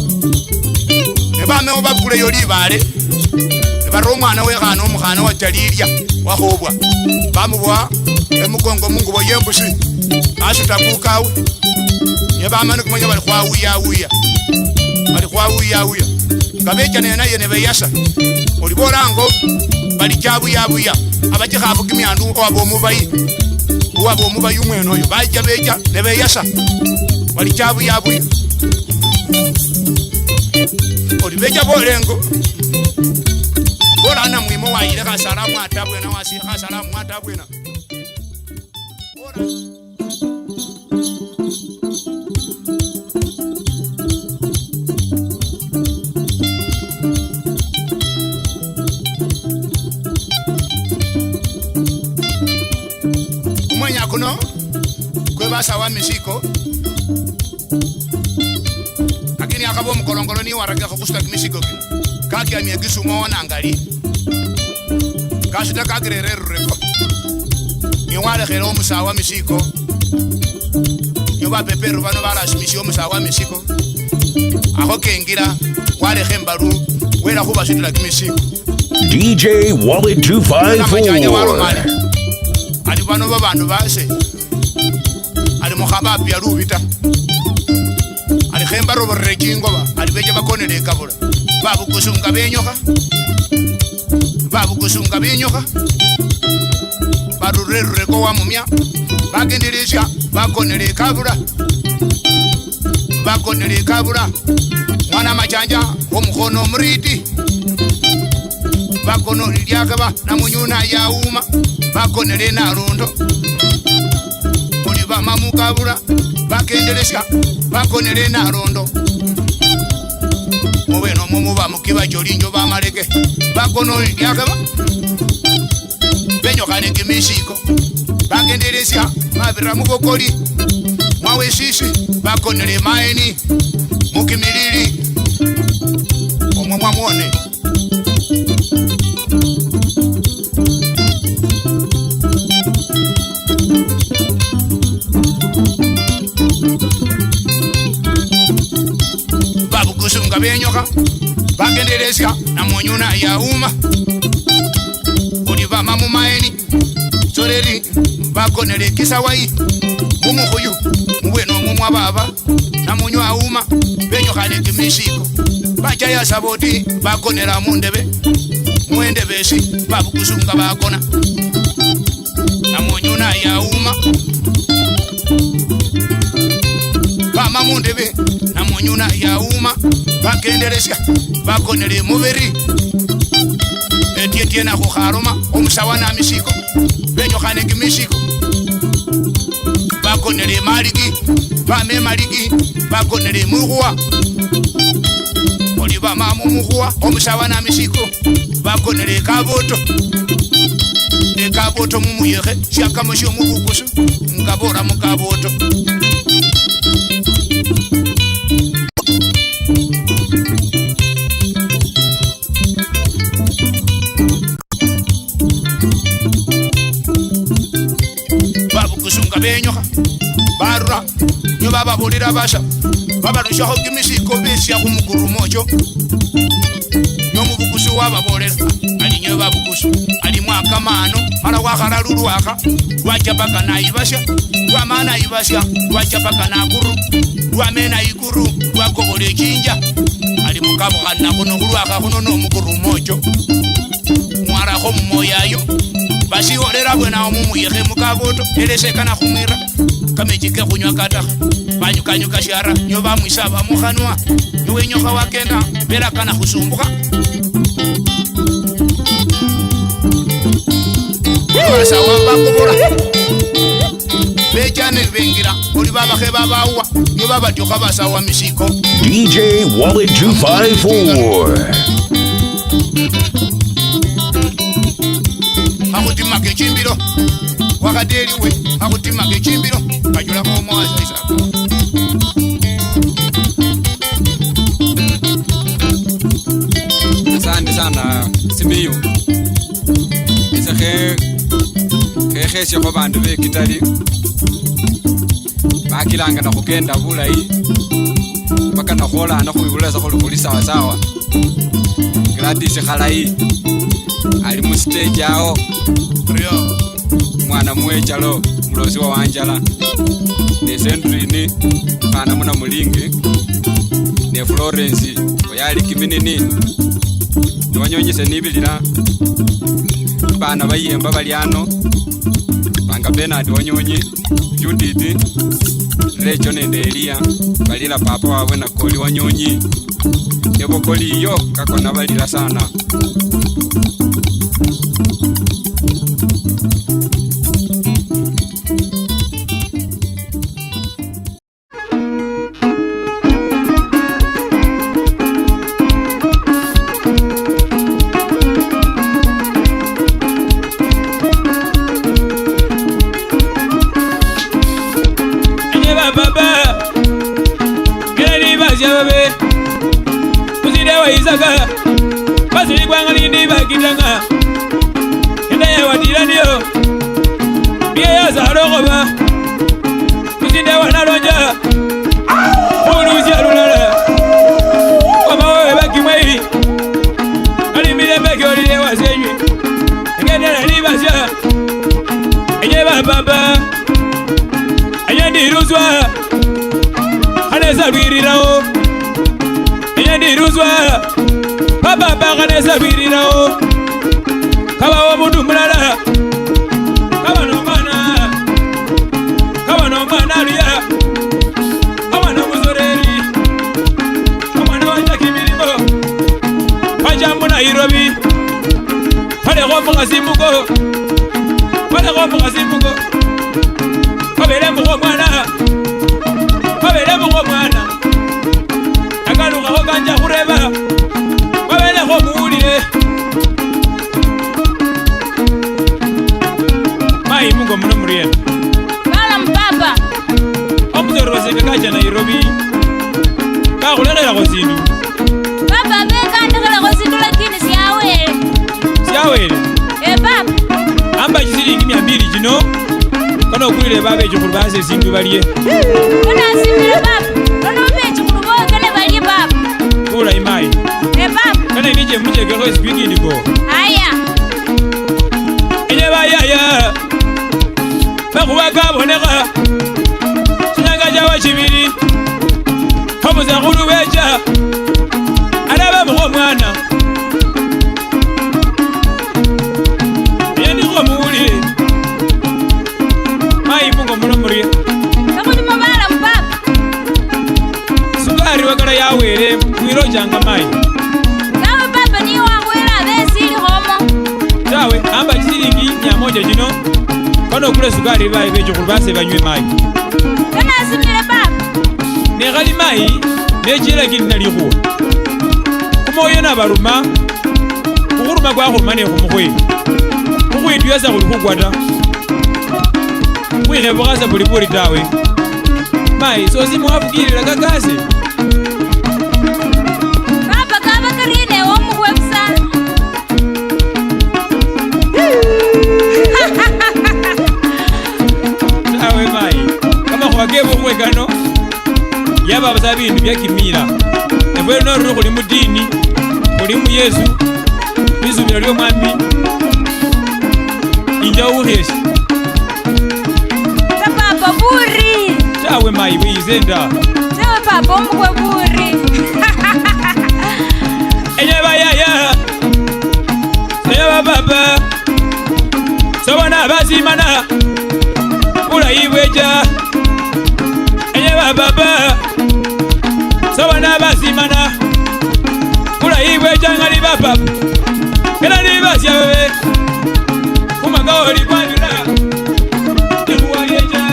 Speaker 6: Nebame obabukule yoli bale Nebaro mwana we khana omukhana wa jalilya wakhobwa Bamubwa emukongo mungu bo yembushi Ashuta kukawe Nebamane kumanya bali khwawuya uya Bali khwawuya uya Kabecha nena yene beyasa Oliborango bali chabu ya buya Abachikhafu kimyandu wabo mubayi Wabo mubayi umweno yo Bacha becha nebeyasa Bali chabu ya buya Olibecha bolengo Bola na mwimo wa ile kasalamu atabwena wasi kasalamu atabwena Umwenya kuno kwebasa wa misiko Lakini akabo mkolongolo ni waraka kukusta kimisiko kino Kaki ya miegisu mwana angali Kashita kakirereru reko Niwale khelo musawa misiko Nyoba peperu vano bala simisio musawa misiko Aho kengira Wale khembaru Wela kuba shutula kimisiko
Speaker 5: DJ Wallet 254
Speaker 6: Ali vano babandu base Ali mukhaba pia rubita Ali khembaru borrekingo ba Ali beje bakonele kabula Babu kusunga benyoka Babu kusunga benyoka Barurere ko wa mumya Bagenderesha bakonele kabula Bakonele kabula Mwana machanja omukhono mriti Bakono lyakaba na munyuna ya uma Bakonele na rundo Oliba mamukabula Bagenderesha bakonele na rundo Mubeno mumuba mukiba jolinjo bamaleke Bakono lyakaba Benyo kane kimisiko Bagenderesha mabira mubokoli Mwawe sisi bakonele maeni Mukimilili Omwa mwone Babu kusunga benyoka Bagenderesha na munyuna ya uma Oliva mamu maeni Soreri bakonele kisawai Mumukuyu Mweno mumwa baba Na munyu auma Benyoka ne kimisiko Bacha ya saboti bakonela mundebe Mwendebesi babu kusunga bakona Na munyuna ya uma mundebe namunyuna yauma bakenderesya bakonele mubiri etietie nako kharoma omusawa na misiko benyokhane kimisiko bakonele maliki bame maliki bakonele mukhwa oli bamamu mukhwa omusawa na misiko bakonele kaboto ekaboto mumuyekhe syakamo syomubukusu ngabora mukaboto babukusunga benyoka barura nyo bababulira basha babarushyaho kimisiko besya khumukurumocho nyomubukusu wababolera ali nyo babukusu ali mwakamano ala wakhalalulwakha lwachapaka naibasya lwamana ibasya lwachapaka nakuru lwamena ikuru lwakobola echinja ali mukabukhanna khuno khulwakha khuno nomukurumocho mwarakho mumoyayo basiwolera bwenawo mumuyekhe mukaboto elesekana khumwira kamechi kekhunywa katakha banyukanyuka syara nyo bamwisaba mukhanwa niwenyokha wakenda belakana khusumbukha basawa bakubura bejane bengira oli babakhe babawa nyo babatyokha basawa misiko
Speaker 5: DJ Wallet 254.
Speaker 6: akhutimaka echimbilo wakadeliwe akhutimaka echimbilo kajulako omwaza isaka
Speaker 16: asante sana Simiyu ise khekhesyekho bandu bekitali bakilanga nakhukenda bulayi paka nakholana khwibulasa khuli khuli sawasawa Gladys khalayi ali mu stage awo mwana muwechalo mulosi wa wanjala ne Sendrini khana muna mulingi ne Florence oyali kiminini niwanyonyese nibilira bana bayemba baliano banga Bernard Wanyonyi Judith Lecho nende Elia balila papa wabwe na Koli Wanyonyi ebo Koli iyo kakona balila sana
Speaker 18: Isaka basiri kwanga lindi bakitanga ende wadira ndio biye yazalogoba kuzinde wanalonja oluzi alulala kama wewe bakimwei ali milembe kyolile wasenywe ngendela libasya enye bababa enye ndiruzwa aneza lwirirawo ndiruzwa baba bakanesa birirawo kabawo mundu mulala kabano mwana aliya kabano muzoreri kamwana wanja kimirimo kajambu na Nairobi palekho mukhasimbuko kabele mukho mwana akalukakho kanja khureba wabelekho muwulile mayi mungo muno muriena
Speaker 14: kala mpapa
Speaker 18: omuzori wasenge kacha Nairobi kakhulekhelakho sindu
Speaker 14: papa bekandikhelakho sindu lakini
Speaker 18: syawele
Speaker 14: papa
Speaker 18: amba chisilingi 200 chino kano okulile babechikhulu base sindu balye
Speaker 14: kanasimbile papa nonobechikhulu bogene balye papa
Speaker 18: bulayi mayi
Speaker 14: papa
Speaker 18: kane nije mujekekho esipikindiko
Speaker 14: aya
Speaker 18: enye bayaya bakhuba kabonekha chinyanga chawa chibili omusakhulu becha alaba mukho mwana yendikho muwulile mayi mungo muno murie
Speaker 14: kakuli mabala mpapa
Speaker 18: yawele kwilojanga mayi
Speaker 14: nawe papa niyo wakwela besili homo
Speaker 18: tawe amba chisilingi 100 chino kano kule sukari bayi becho base banywe mayi
Speaker 14: kana simile papa
Speaker 18: ne gali mayi nechira kindi nalikuwa kumoyo nabaruma kukuruma kwakhuruma ne khumukhwe kukhwituyasa khuli khukwata khwikhebukasa bulibuli tawe mayi sosi muwafukilila kakase
Speaker 14: papa kaba karine womukhwe busa
Speaker 18: tawe mayi kamakhuwa kebukhwe kano yaba busa bindu byakimila efwe noruri khuli mudini khuli mu Yesu lisubila lyomwami injawukhesi
Speaker 14: papa buri
Speaker 18: tawe mayi buyizenda
Speaker 14: tawe papa omukhwe buri
Speaker 18: enyeba yaya enyeba baba sobona basimana bulayi bweja enyeba baba sobona basimana bulayi bweja ngali baba era libasyawe kumagawoli kwabira ikuwalyeja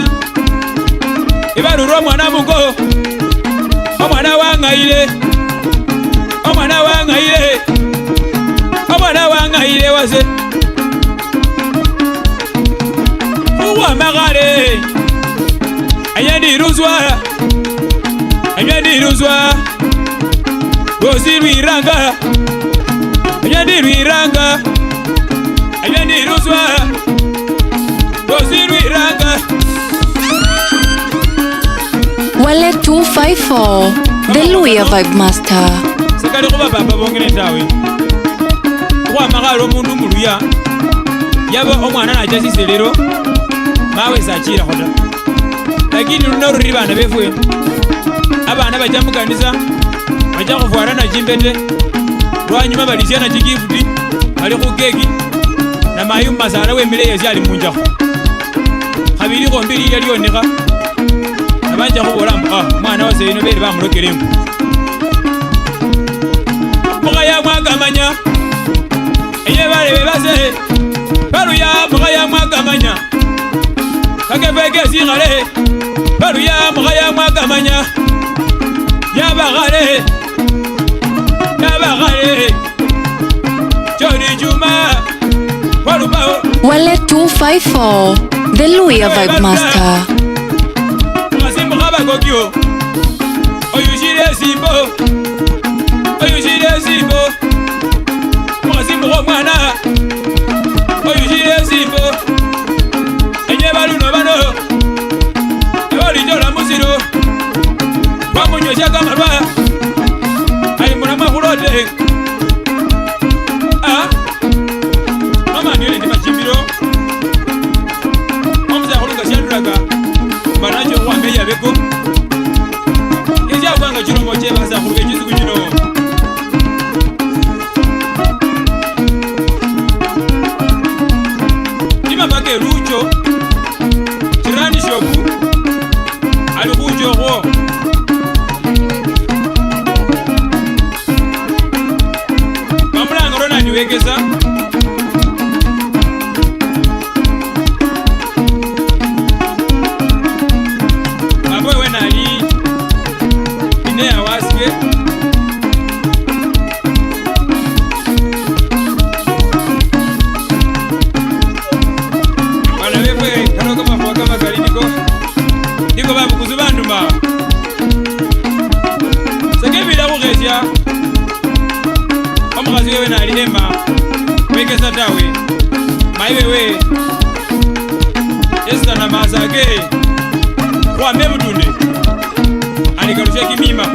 Speaker 18: ibarura omwana mugo omwana wangayile omwana wangayile omwana wangayile wase uwamagale enyandiruzwa enyandiruzwa lwosi lwiranga enyandirwiranga enyandiruzwa lwosi lwiranga
Speaker 1: Wale 254, the Luya Vibe Master.
Speaker 18: sekali khuba papa bongene tawe khwamagala omundu muluya yaba omwana nacha siselero mawe sachilakho ta lakini luno ruri bana befwe abana bacha mukanisa bacha khufwarana chimbete lwanyuma balisyana chigifuti bali khukeki na mayu mumasala wemile yesi ali munjakho khabili khombi lilya lyonikha nabanja khubola mbu mwana wase ino beli bamulokele mbu mukhaya mwagamanya enye balebe base baluya mukhaya mwagamanya kakefeke sikhale baluya mukhaya mwagamanya yabakhale yabakhale joni juma walubawo
Speaker 1: Wale 254, the Luya Vibe Master.
Speaker 18: mukasimbu khabakokyo oyushile esimbo oyushile esimbo mukasimbu khomwana oyushile esimbo enye baluno bano ebalijola musiro wamunywesya kamalwa alimulama khulode mamandiyole ndi machimbiro omusakhulunga syandulaga banacho khwambe yabeko esyakwanga chilomo chebasakhulu bechisiku chino imamaka elucho chirani shopu ali khuchokho bamulanga ronandi wekesa apoewe nali ineya wasike bana befwe kano kamafuwa kamakali niko babukuzi banduma sekebila khukhesya omukhasi wewe nali ema wekesa tawe mayi wewe esitana masake khwame butunde aligalusya kimima